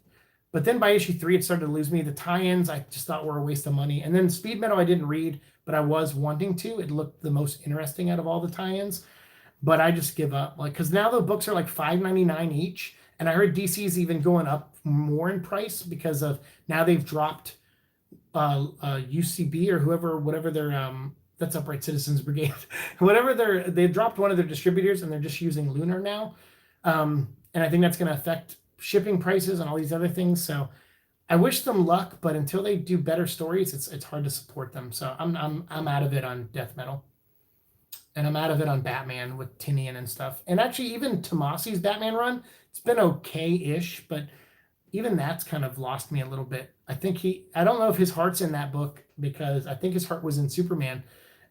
Speaker 1: But then by issue 3, it started to lose me. The tie-ins I just thought were a waste of money. And then speed metal I didn't read, but I was wanting to. It looked the most interesting out of all the tie-ins. But I just give up, because now the books are like $5.99 each, and I heard DC's even going up more in price because of now they've dropped UCB or whatever their that's Upright Citizens Brigade, they've dropped one of their distributors and they're just using Lunar now, and I think that's going to affect shipping prices and all these other things. So I wish them luck, but until they do better stories, it's hard to support them. So I'm out of it on death metal. And I'm out of it on Batman with Tinian and stuff. And actually, even Tomasi's Batman run, it's been okay-ish, but even that's kind of lost me a little bit. I don't know if his heart's in that book, because I think his heart was in Superman.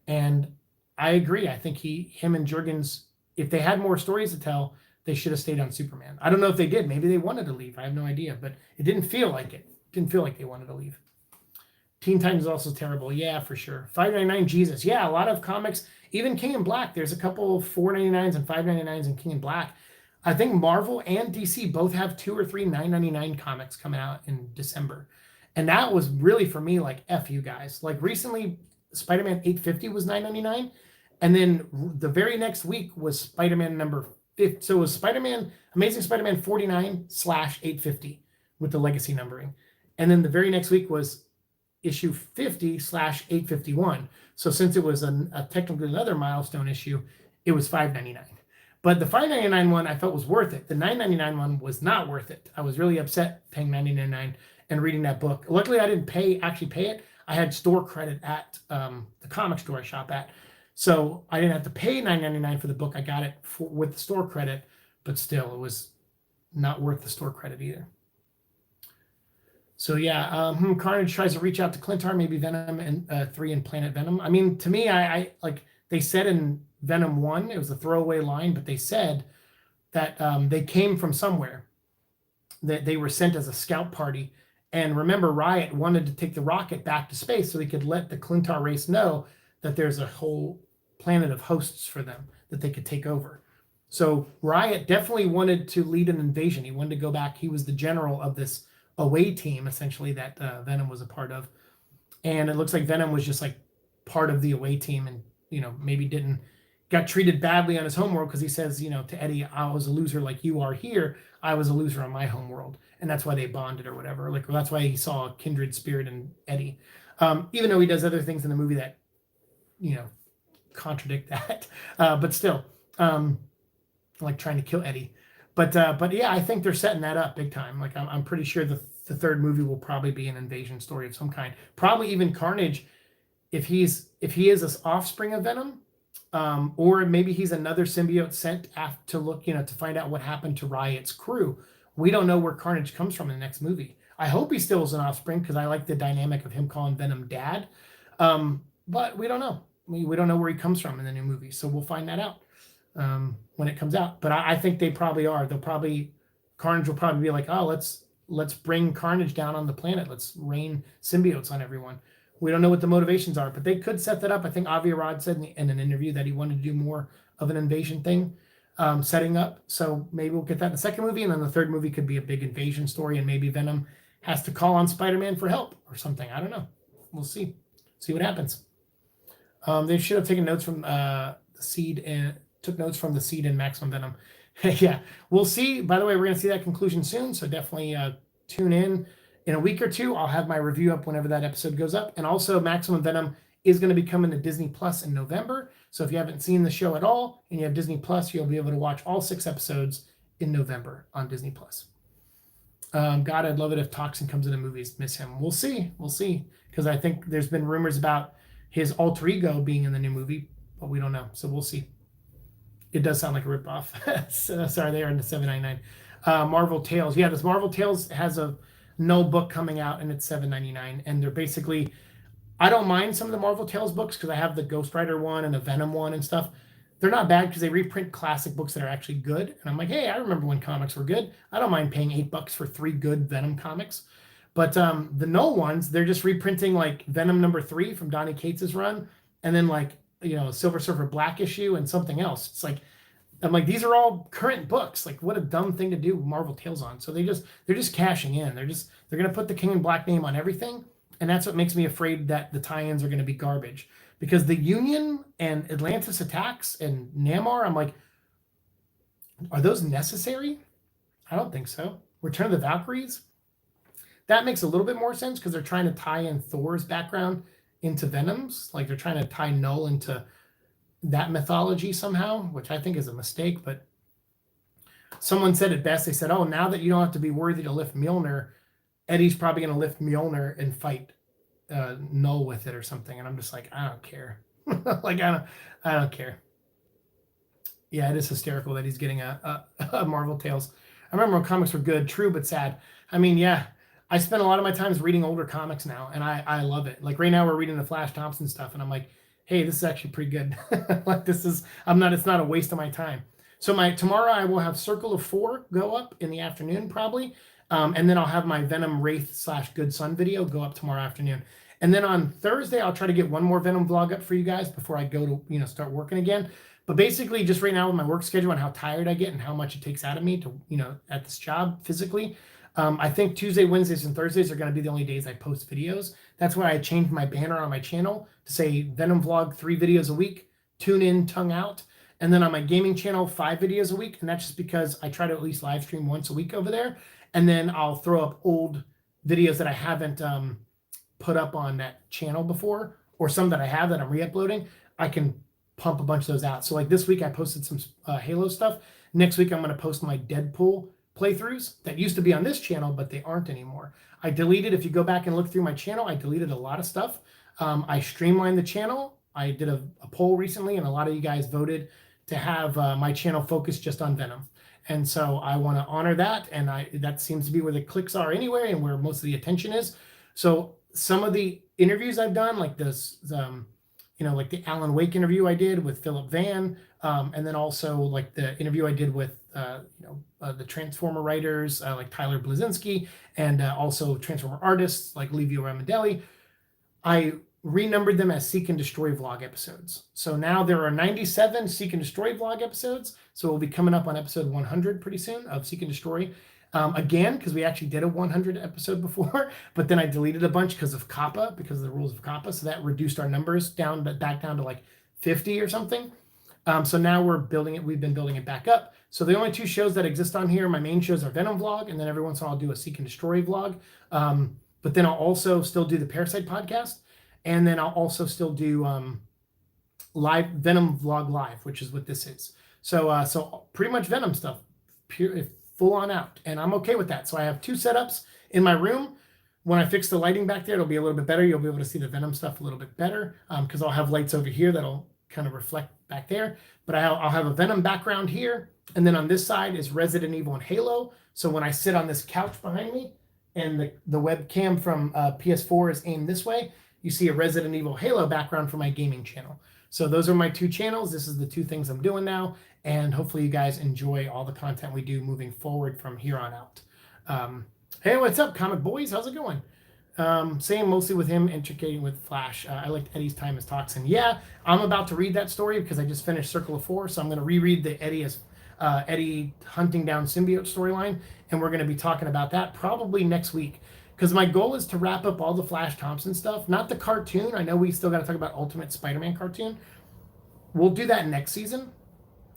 Speaker 1: And I agree. I think him and Jurgens, if they had more stories to tell, they should have stayed on Superman. I don't know if they did. Maybe they wanted to leave. I have no idea, but it didn't feel like it. It didn't feel like they wanted to leave. Teen Titans is also terrible. Yeah, for sure. $5.99 Jesus. Yeah, a lot of comics. Even King in Black, there's a couple $4.99s and $5.99s in King in Black. I think Marvel and DC both have 2 or 3 $9.99 comics coming out in December. And that was really, for me, like, F you guys. Like, recently, Spider-Man 850 was $9.99. And then the very next week was Spider-Man number 50. So it was Amazing Spider-Man 49/850 with the legacy numbering. And then the very next week was issue 50/851. So since it was technically another milestone issue, it was $5.99. But the $5.99 one I felt was worth it. The $9.99 one was not worth it. I was really upset paying $9.99 and reading that book. Luckily, I didn't actually pay it. I had store credit at the comic store I shop at. So I didn't have to pay $9.99 for the book. I got it with the store credit, but still, it was not worth the store credit either. So yeah, Carnage tries to reach out to Clintar, maybe Venom and 3 and Planet Venom. I mean, to me, I like they said in Venom 1, it was a throwaway line, but they said that they came from somewhere, that they were sent as a scout party. And remember, Riot wanted to take the rocket back to space so he could let the Clintar race know that there's a whole planet of hosts for them that they could take over. So Riot definitely wanted to lead an invasion. He wanted to go back. He was the general of this away team, essentially, that Venom was a part of. And it looks like Venom was just like part of the away team, and maybe got treated badly on his homeworld, because he says, to Eddie, I was a loser like you are here. I was a loser on my homeworld. And that's why they bonded or whatever. Like, that's why he saw a kindred spirit in Eddie. Even though he does other things in the movie that, contradict that. But still, like trying to kill Eddie. But yeah, I think they're setting that up big time. Like, I'm pretty sure the third movie will probably be an invasion story of some kind. Probably even Carnage, if he is an offspring of Venom, or maybe he's another symbiote sent to look, to find out what happened to Riot's crew. We don't know where Carnage comes from in the next movie. I hope he still is an offspring, because I like the dynamic of him calling Venom Dad. But we don't know. We don't know where he comes from in the new movie, so we'll find that out when it comes out. But I think they probably are. Carnage will probably be like, oh, let's bring Carnage down on the planet. Let's rain symbiotes on everyone. We don't know what the motivations are, but they could set that up. I think Avi Arad said in an interview that he wanted to do more of an invasion thing, setting up. So maybe we'll get that in the second movie, and then the third movie could be a big invasion story, and maybe Venom has to call on Spider-Man for help or something. I don't know. We'll see. See what happens. They should have taken notes from the Seed and took notes from the Seed and Maximum Venom. Yeah, we'll see. By the way, we're going to see that conclusion soon, so definitely tune in. In a week or two, I'll have my review up whenever that episode goes up. And also, Maximum Venom is going to be coming to Disney Plus in November. So if you haven't seen the show at all and you have Disney Plus, you'll be able to watch all 6 episodes in November on Disney Plus. God, I'd love it if Toxin comes into movies. Miss him. We'll see. We'll see. Because I think there's been rumors about his alter ego being in the new movie, but we don't know. So we'll see. It does sound like a ripoff. Sorry, they are in the $7.99. Marvel Tales. Yeah, this Marvel Tales has a no book coming out, and it's $7.99. And they're basically, I don't mind some of the Marvel Tales books because I have the Ghost Rider one and a Venom one and stuff. They're not bad because they reprint classic books that are actually good. And I'm like, hey, I remember when comics were good. I don't mind paying $8 for 3 good Venom comics. But the no ones, they're just reprinting like Venom #3 from Donny Cates's run, and then like Silver Surfer Black issue and something else. It's like, I'm like, these are all current books. Like, what a dumb thing to do Marvel Tales on. So they're just cashing in. They're gonna put the King in Black name on everything, and that's what makes me afraid that the tie-ins are gonna be garbage. Because the Union and Atlantis Attacks and Namor, I'm like, are those necessary? I don't think so. Return of the Valkyries? That makes a little bit more sense because they're trying to tie in Thor's background into Venom's. Like they're trying to tie Null into that mythology somehow, which I think is a mistake. But someone said it best. They said, oh, now that you don't have to be worthy to lift Mjolnir, Eddie's probably going to lift Mjolnir and fight Null with it or something. And I'm just like, I don't care. Like, I don't care. Yeah, it is hysterical that he's getting a Marvel Tales. I remember when comics were good, true but sad. I mean, yeah, I spend a lot of my times reading older comics now, and I love it. Like right now we're reading the Flash Thompson stuff, and I'm like, hey, this is actually pretty good. Like it's not a waste of my time. So tomorrow I will have Circle of 4 go up in the afternoon probably, and then I'll have my Venom Wraith / Good Son video go up tomorrow afternoon. And then on Thursday I'll try to get one more Venom vlog up for you guys before I go to start working again. But basically, just right now with my work schedule and how tired I get and how much it takes out of me to, at this job physically, I think Tuesday, Wednesdays, and Thursdays are going to be the only days I post videos. That's why I changed my banner on my channel to say Venom Vlog 3 videos a week, tune in, tongue out. And then on my gaming channel, 5 videos a week. And that's just because I try to at least live stream once a week over there. And then I'll throw up old videos that I haven't put up on that channel before, or some that I have that I'm re-uploading. I can pump a bunch of those out. So like this week I posted some Halo stuff. Next week I'm going to post my Deadpool playthroughs that used to be on this channel, but they aren't anymore. I deleted, if you go back and look through my channel, I deleted a lot of stuff. I streamlined the channel. I did a poll recently, and a lot of you guys voted to have my channel focus just on Venom. And so I want to honor that, and that seems to be where the clicks are anyway, and where most of the attention is. So some of the interviews I've done, like this, like the Alan Wake interview I did with Philip Van, and then also like the interview I did with the Transformer writers like Tyler Blazinski, and also Transformer artists like Livio Ramondelli. I renumbered them as Seek and Destroy vlog episodes. So now there are 97 Seek and Destroy vlog episodes. So we'll be coming up on episode 100 pretty soon of Seek and Destroy. Again, because we actually did a 100 episode before, but then I deleted a bunch because of COPPA, because of the rules of COPPA. So that reduced our numbers back down to like 50 or something. So now we've been building it back up. So the only 2 shows that exist on here, my main shows are Venom Vlog, and then every once in a while I'll do a Seek and Destroy vlog. But then I'll also still do the Parasite podcast, and then I'll also still do live Venom Vlog Live, which is what this is. So pretty much Venom stuff, full on out, and I'm okay with that. So I have 2 setups in my room. When I fix the lighting back there, it'll be a little bit better. You'll be able to see the Venom stuff a little bit better because I'll have lights over here that'll kind of reflect back there. But I'll have a Venom background here, and then on this side is Resident Evil and Halo. So when I sit on this couch behind me and the webcam from PS4 is aimed this way, you see a Resident Evil Halo background for my gaming channel. So those are my 2 channels. This is the 2 things I'm doing now, and hopefully you guys enjoy all the content we do moving forward from here on out. Hey, what's up, Comic Boys? How's it going? Same mostly with him intricating with Flash. I liked Eddie's time as Toxin. Yeah, I'm about to read that story because I just finished Circle of 4, so I'm going to reread the Eddie hunting down symbiote storyline, and we're going to be talking about that probably next week. Because my goal is to wrap up all the Flash Thompson stuff, not the cartoon. I know we still got to talk about Ultimate Spider-Man cartoon. We'll do that next season,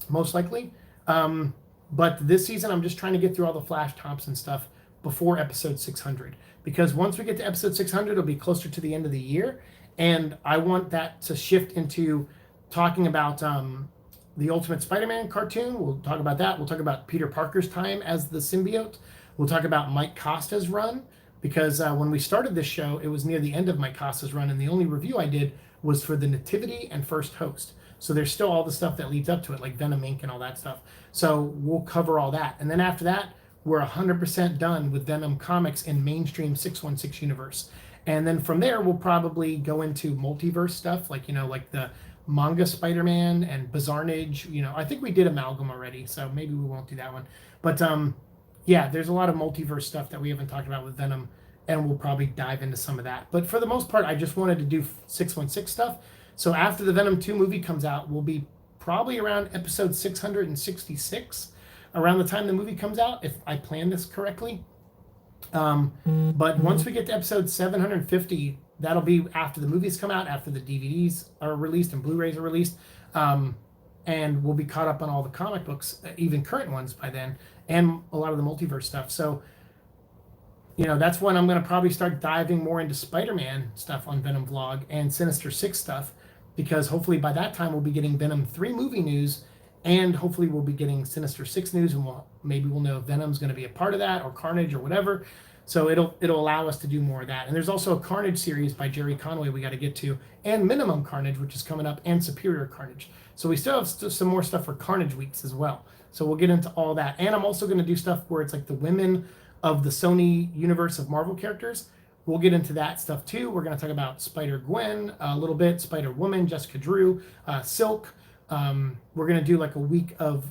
Speaker 1: most likely. But this season, I'm just trying to get through all the Flash Thompson stuff before episode 600. Because once we get to episode 600, it'll be closer to the end of the year. And I want that to shift into talking about the Ultimate Spider-Man cartoon. We'll talk about that. We'll talk about Peter Parker's time as the symbiote. We'll talk about Mike Costa's run. Because when we started this show, it was near the end of Mike Costa's run, and the only review I did was for the Nativity and First Host. So there's still all the stuff that leads up to it, like Venom Inc. and all that stuff. So we'll cover all that. And then after that, we're 100% done with Venom comics in mainstream 616 universe. And then from there, we'll probably go into multiverse stuff, like, like the manga Spider-Man and Bizarrenage. I think we did Amalgam already, so maybe we won't do that one. But yeah, there's a lot of multiverse stuff that we haven't talked about with Venom, and we'll probably dive into some of that. But for the most part, I just wanted to do 616 stuff. So after the Venom 2 movie comes out, we'll be probably around episode 666, around the time the movie comes out, if I plan this correctly. But once we get to episode 750, that'll be after the movies come out, after the DVDs are released and Blu-rays are released. And we'll be caught up on all the comic books, even current ones by then, and a lot of the multiverse stuff. So, that's when I'm going to probably start diving more into Spider-Man stuff on Venom Vlog and Sinister Six stuff, because hopefully by that time we'll be getting Venom 3 movie news, and hopefully we'll be getting Sinister Six news, and maybe we'll know if Venom's going to be a part of that, or Carnage, or whatever. So it'll allow us to do more of that. And there's also a Carnage series by Jerry Conway we got to get to, and Minimum Carnage, which is coming up, and Superior Carnage. So we still have some more stuff for Carnage weeks as well. So we'll get into all that. And I'm also going to do stuff where it's like the women of the Sony universe of Marvel characters. We'll get into that stuff too. We're going to talk about Spider-Gwen a little bit, Spider-Woman, Jessica Drew, Silk. We're going to do like a week of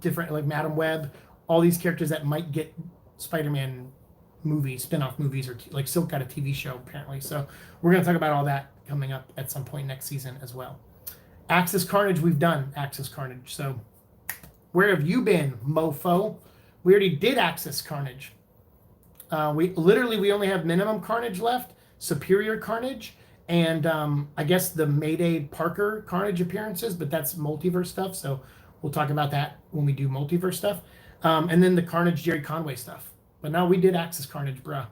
Speaker 1: different, like Madam Web, all these characters that might get Spider-Man movies, spin-off movies, or like Silk got a TV show apparently. So we're going to talk about all that coming up at some point next season as well. Axis Carnage, we've done Axis Carnage. So where have you been, mofo? We already did Axis Carnage. We only have Minimum Carnage left, Superior Carnage, and I guess the Mayday Parker Carnage appearances, but that's multiverse stuff. So we'll talk about that when we do multiverse stuff. And then the Carnage Jerry Conway stuff. But now we did Axis Carnage, bruh.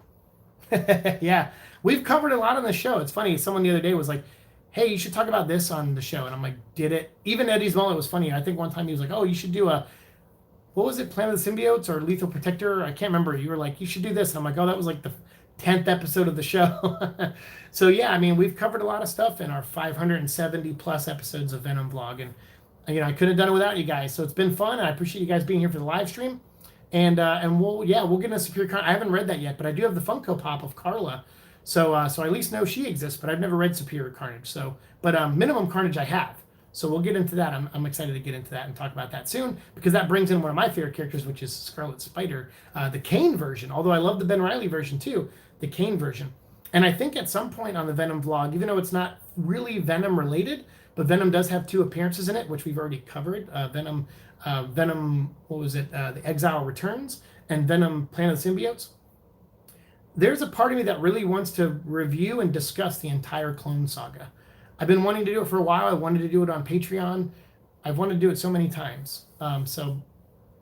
Speaker 1: Yeah, we've covered a lot on the show. It's funny. Someone the other day was like, hey, you should talk about this on the show. And I'm like, did it? Even Eddie's Mullet was funny. I think one time he was like, oh, you should do what was it, Planet of the Symbiotes or Lethal Protector? I can't remember. You were like, you should do this. And I'm like, oh, that was like the 10th episode of the show. So yeah, I mean, we've covered a lot of stuff in our 570 plus episodes of Venom Vlog. And, I couldn't have done it without you guys. So it's been fun. And I appreciate you guys being here for the live stream. And we'll get into Superior Carnage. I haven't read that yet, but I do have the Funko Pop of Carla. So I at least know she exists, but I've never read Superior Carnage. So, but Minimum Carnage I have. So we'll get into that. I'm excited to get into that and talk about that soon, because that brings in one of my favorite characters, which is Scarlet Spider, the Kane version. Although I love the Ben Reilly version too, the Kane version. And I think at some point on the Venom Vlog, even though it's not really Venom related, but Venom does have 2 appearances in it, which we've already covered. Venom, what was it? The Exile Returns, and Venom Planet of the Symbiotes. There's a part of me that really wants to review and discuss the entire Clone Saga. I've been wanting to do it for a while. I wanted to do it on Patreon. I've wanted to do it so many times. So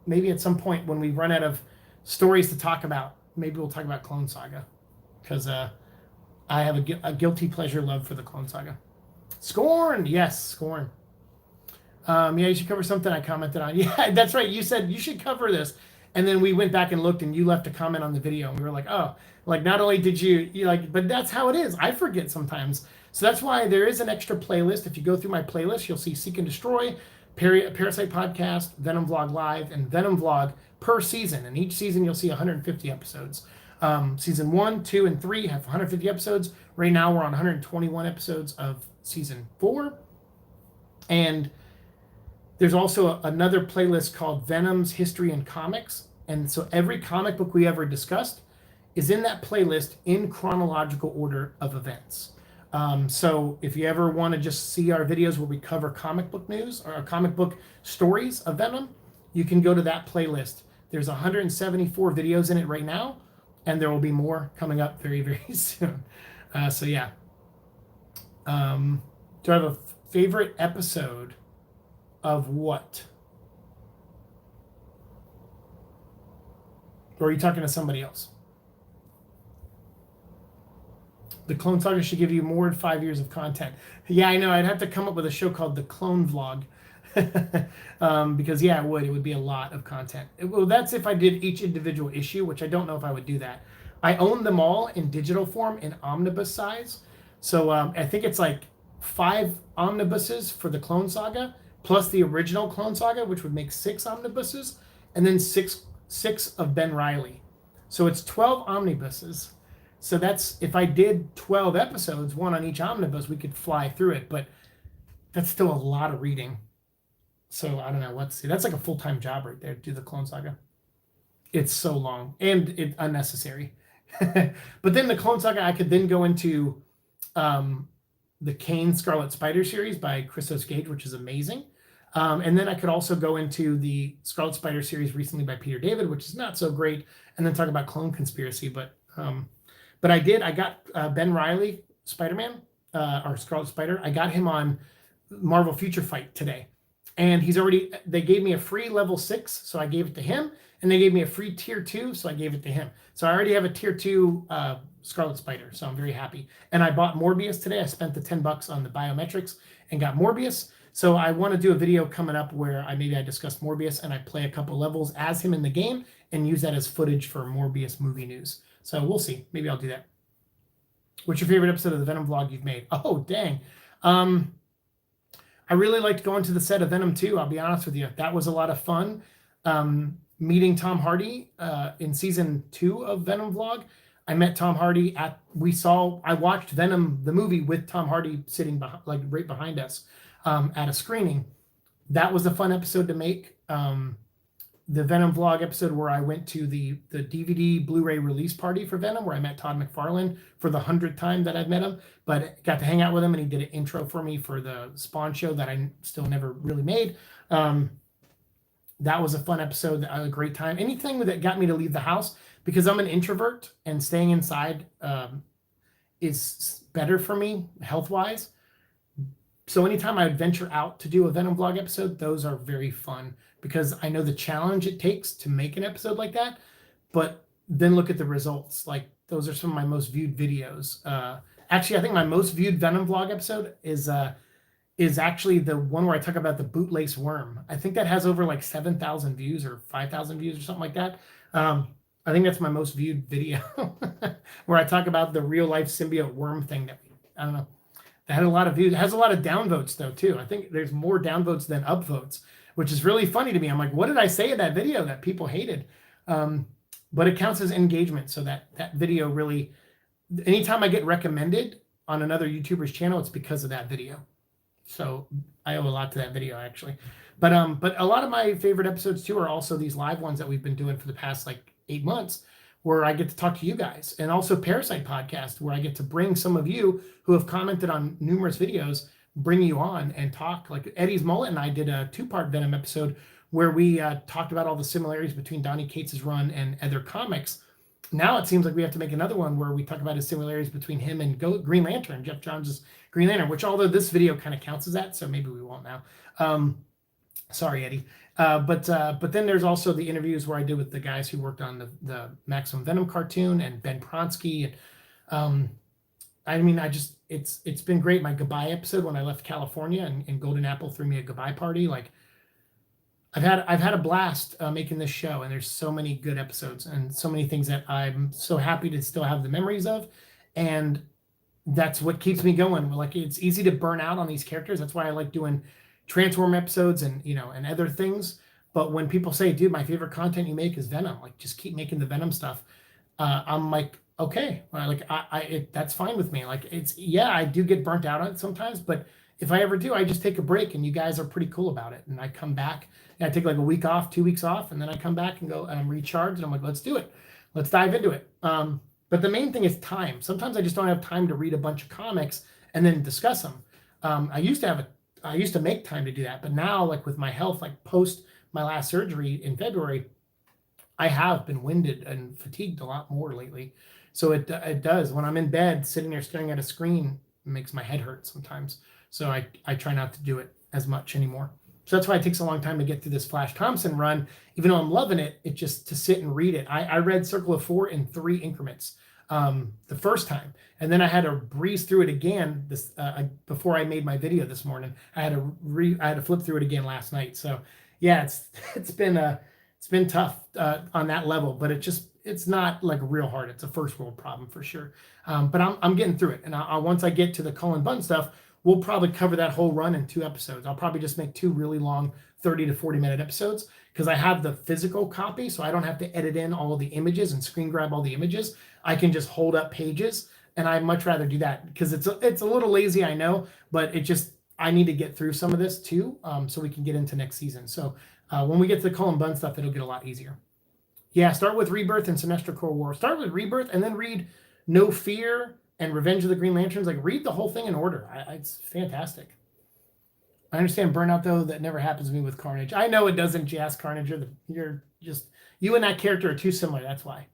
Speaker 1: maybe at some point when we run out of stories to talk about, maybe we'll talk about Clone Saga, because I have a guilty pleasure love for the Clone Saga. Scorn, yes, Scorn. Yeah, you should cover something I commented on. Yeah, that's right. You said you should cover this. And then we went back and looked, and you left a comment on the video, and we were like, oh, like not only did you like, but that's how it is. I forget sometimes. So that's why there is an extra playlist. If you go through my playlist, you'll see Seek and Destroy, Parasite Podcast, Venom Vlog Live, and Venom Vlog per season. And each season you'll see 150 episodes. Season 1, 2, and 3 have 150 episodes. Right now we're on 121 episodes of season 4. And there's also another playlist called Venom's History and Comics. And so every comic book we ever discussed is in that playlist in chronological order of events. So if you ever want to just see our videos where we cover comic book news or comic book stories of Venom, you can go to that playlist. There's 174 videos in it right now, and there will be more coming up very, very soon. So yeah. Do I have a favorite episode of what? Or are you talking to somebody else? The Clone Saga should give you more than 5 years of content. Yeah, I know. I'd have to come up with a show called The Clone Vlog. Because, yeah, it would. It would be a lot of content. Well, that's if I did each individual issue, which I don't know if I would do that. I own them all in digital form in omnibus size. So I think it's like 5 omnibuses for the Clone Saga, plus the original Clone Saga, which would make 6 omnibuses, and then 6 6 of Ben Reilly. So it's 12 omnibuses. So that's, if I did 12 episodes, one on each omnibus, we could fly through it. But that's still a lot of reading. So I don't know. Let's see. That's like a full-time job right there, do the Clone Saga. It's so long and it's unnecessary. But then the Clone Saga, I could then go into the Kane Scarlet Spider series by Christos Gage, which is amazing. And then I could also go into the Scarlet Spider series recently by Peter David, which is not so great, and then talk about Clone Conspiracy. But I got Ben Reilly, Spider-Man, or Scarlet Spider. I got him on Marvel Future Fight today. And they gave me a free level 6, so I gave it to him. And they gave me a free tier 2, so I gave it to him. So I already have a tier 2 Scarlet Spider, so I'm very happy. And I bought Morbius today. I spent the $10 on the biometrics and got Morbius. So I want to do a video coming up where I discuss Morbius and I play a couple levels as him in the game and use that as footage for Morbius movie news. So we'll see. Maybe I'll do that. What's your favorite episode of the Venom vlog you've made? Oh, dang. I really liked going to the set of Venom 2. I'll be honest with you. That was a lot of fun. Meeting Tom Hardy in season 2 of Venom vlog. I met Tom Hardy I watched Venom, the movie, with Tom Hardy sitting right behind us at a screening. That was a fun episode to make. The Venom vlog episode where I went to the DVD Blu-ray release party for Venom, where I met Todd McFarlane for the 100th time that I've met him, but got to hang out with him, and he did an intro for me for the Spawn show that I still never really made. That was a fun episode, a great time. Anything that got me to leave the house, because I'm an introvert and staying inside is better for me health-wise. So anytime I venture out to do a Venom vlog episode, those are very fun because I know the challenge it takes to make an episode like that, but then look at the results. Like, those are some of my most viewed videos. Actually, I think my most viewed Venom vlog episode is actually the one where I talk about the bootlace worm. I think that has over like 7,000 views or 5,000 views or something like that. I think that's my most viewed video where I talk about the real life symbiote worm thing I don't know. That had a lot of views. It has a lot of downvotes though too. I think there's more downvotes than upvotes, which is really funny to me. I'm like, what did I say in that video that people hated? But it counts as engagement. So that video really, anytime I get recommended on another YouTuber's channel, it's because of that video. So I owe a lot to that video actually. But a lot of my favorite episodes too are also these live ones that we've been doing for the past like 8 months, where I get to talk to you guys, and also Parasite Podcast, where I get to bring some of you who have commented on numerous videos, bring you on and talk. Like Eddie's Mullet and I did a 2-part Venom episode where we talked about all the similarities between Donny Cates' run and other comics. Now it seems like we have to make another one where we talk about his similarities between him and Green Lantern, Jeff Johns' Green Lantern, which although this video kind of counts as that, so maybe we won't now. Sorry, Eddie. But then there's also the interviews where I did with the guys who worked on the Maximum Venom cartoon and Ben Pronsky. And it's been great. My goodbye episode when I left California and Golden Apple threw me a goodbye party. Like I've had a blast making this show, and there's so many good episodes and so many things that I'm so happy to still have the memories of. And that's what keeps me going. Like, it's easy to burn out on these characters. That's why I like doing Transform episodes and other things. But when people say, dude, my favorite content you make is Venom, like, just keep making the Venom stuff, I'm like, okay, that's fine with me. Like, I do get burnt out on it sometimes, but if I ever do, I just take a break, and you guys are pretty cool about it. And I come back and I take like a week off, 2 weeks off, and then I come back and go and I'm recharged, and I'm like, let's do it. Let's dive into it. But the main thing is time. Sometimes I just don't have time to read a bunch of comics and then discuss them. I used to make time to do that, but now, like, with my health, like post my last surgery in February, I have been winded and fatigued a lot more lately. So it does. When I'm in bed, sitting there staring at a screen, it makes my head hurt sometimes. So I try not to do it as much anymore. So that's why it takes a long time to get through this Flash Thompson run. Even though I'm loving it, it just to sit and read it. I read Circle of 4 in 3 increments the first time, and then I had to breeze through it again before I made my video this morning. I had to flip through it again last night. So yeah, it's been tough on that level, but it's not like real hard. It's a first world problem for sure. But I'm getting through it, and once I get to the Cullen Bunn stuff, we'll probably cover that whole run in 2 episodes. I'll probably just make 2 really long 30 to 40-minute episodes because I have the physical copy, so I don't have to edit in all the images and screen grab all the images. I can just hold up pages, and I'd much rather do that because it's a little lazy, I know, but I need to get through some of this too, so we can get into next season. So when we get to the Cullen Bunn stuff, it'll get a lot easier. Yeah, start with Rebirth and Sinestro Corps War. Start with Rebirth and then read No Fear and Revenge of the Green Lanterns. Like, read the whole thing in order. It's fantastic. I understand burnout, though. That never happens to me with Carnage. I know it doesn't, Jazz Carnage. You and that character are too similar. That's why.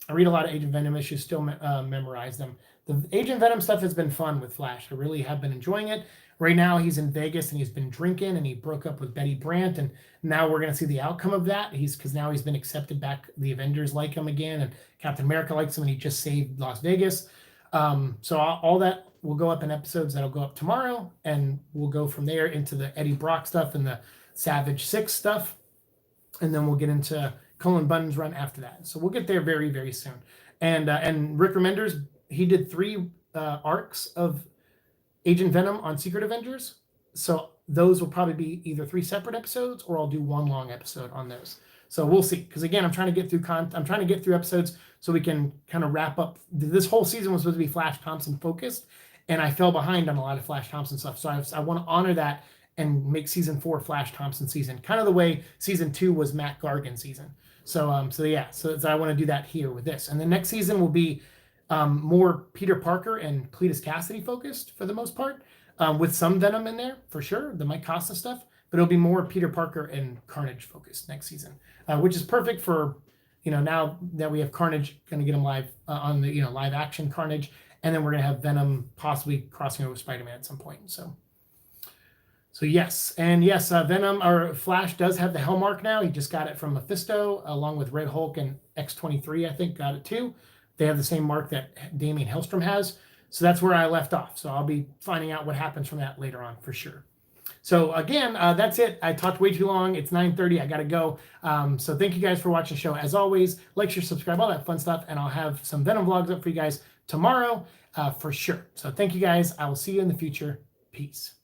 Speaker 1: I read a lot of Agent Venom issues, still memorize them. The Agent Venom stuff has been fun with Flash. I really have been enjoying it. Right now, he's in Vegas and he's been drinking and he broke up with Betty Brant. And now we're going to see the outcome of that. Because now he's been accepted back. The Avengers like him again and Captain America likes him and he just saved Las Vegas. So all that will go up in episodes that'll go up tomorrow. And we'll go from there into the Eddie Brock stuff and the Savage 6 stuff. And then we'll get into Cullen Bunn's run after that. So we'll get there very, very soon. And Rick Remender's, he did 3 arcs of Agent Venom on Secret Avengers. So those will probably be either 3 separate episodes or I'll do 1 long episode on those. So we'll see. Because again, I'm trying to get through episodes so we can kind of wrap up. This whole season was supposed to be Flash Thompson focused, and I fell behind on a lot of Flash Thompson stuff. So I want to honor that and make season 4 Flash Thompson season, kind of the way season 2 was Matt Gargan season. So I want to do that here with this. And the next season will be more Peter Parker and Cletus Cassidy focused for the most part, with some Venom in there for sure, the Mike Costa stuff, but it'll be more Peter Parker and Carnage focused next season, which is perfect for, now that we have Carnage, going to get him live on the, live action Carnage, and then we're going to have Venom possibly crossing over with Spider-Man at some point. So yes, and yes, Venom or Flash does have the Hellmark now. He just got it from Mephisto, along with Red Hulk and X-23, I think, got it too. They have the same mark that Damian Hellstrom has. So that's where I left off. So I'll be finding out what happens from that later on for sure. So again, that's it. I talked way too long. It's 9:30. I got to go. So thank you guys for watching the show. As always, like, share, subscribe, all that fun stuff. And I'll have some Venom vlogs up for you guys tomorrow for sure. So thank you guys. I will see you in the future. Peace.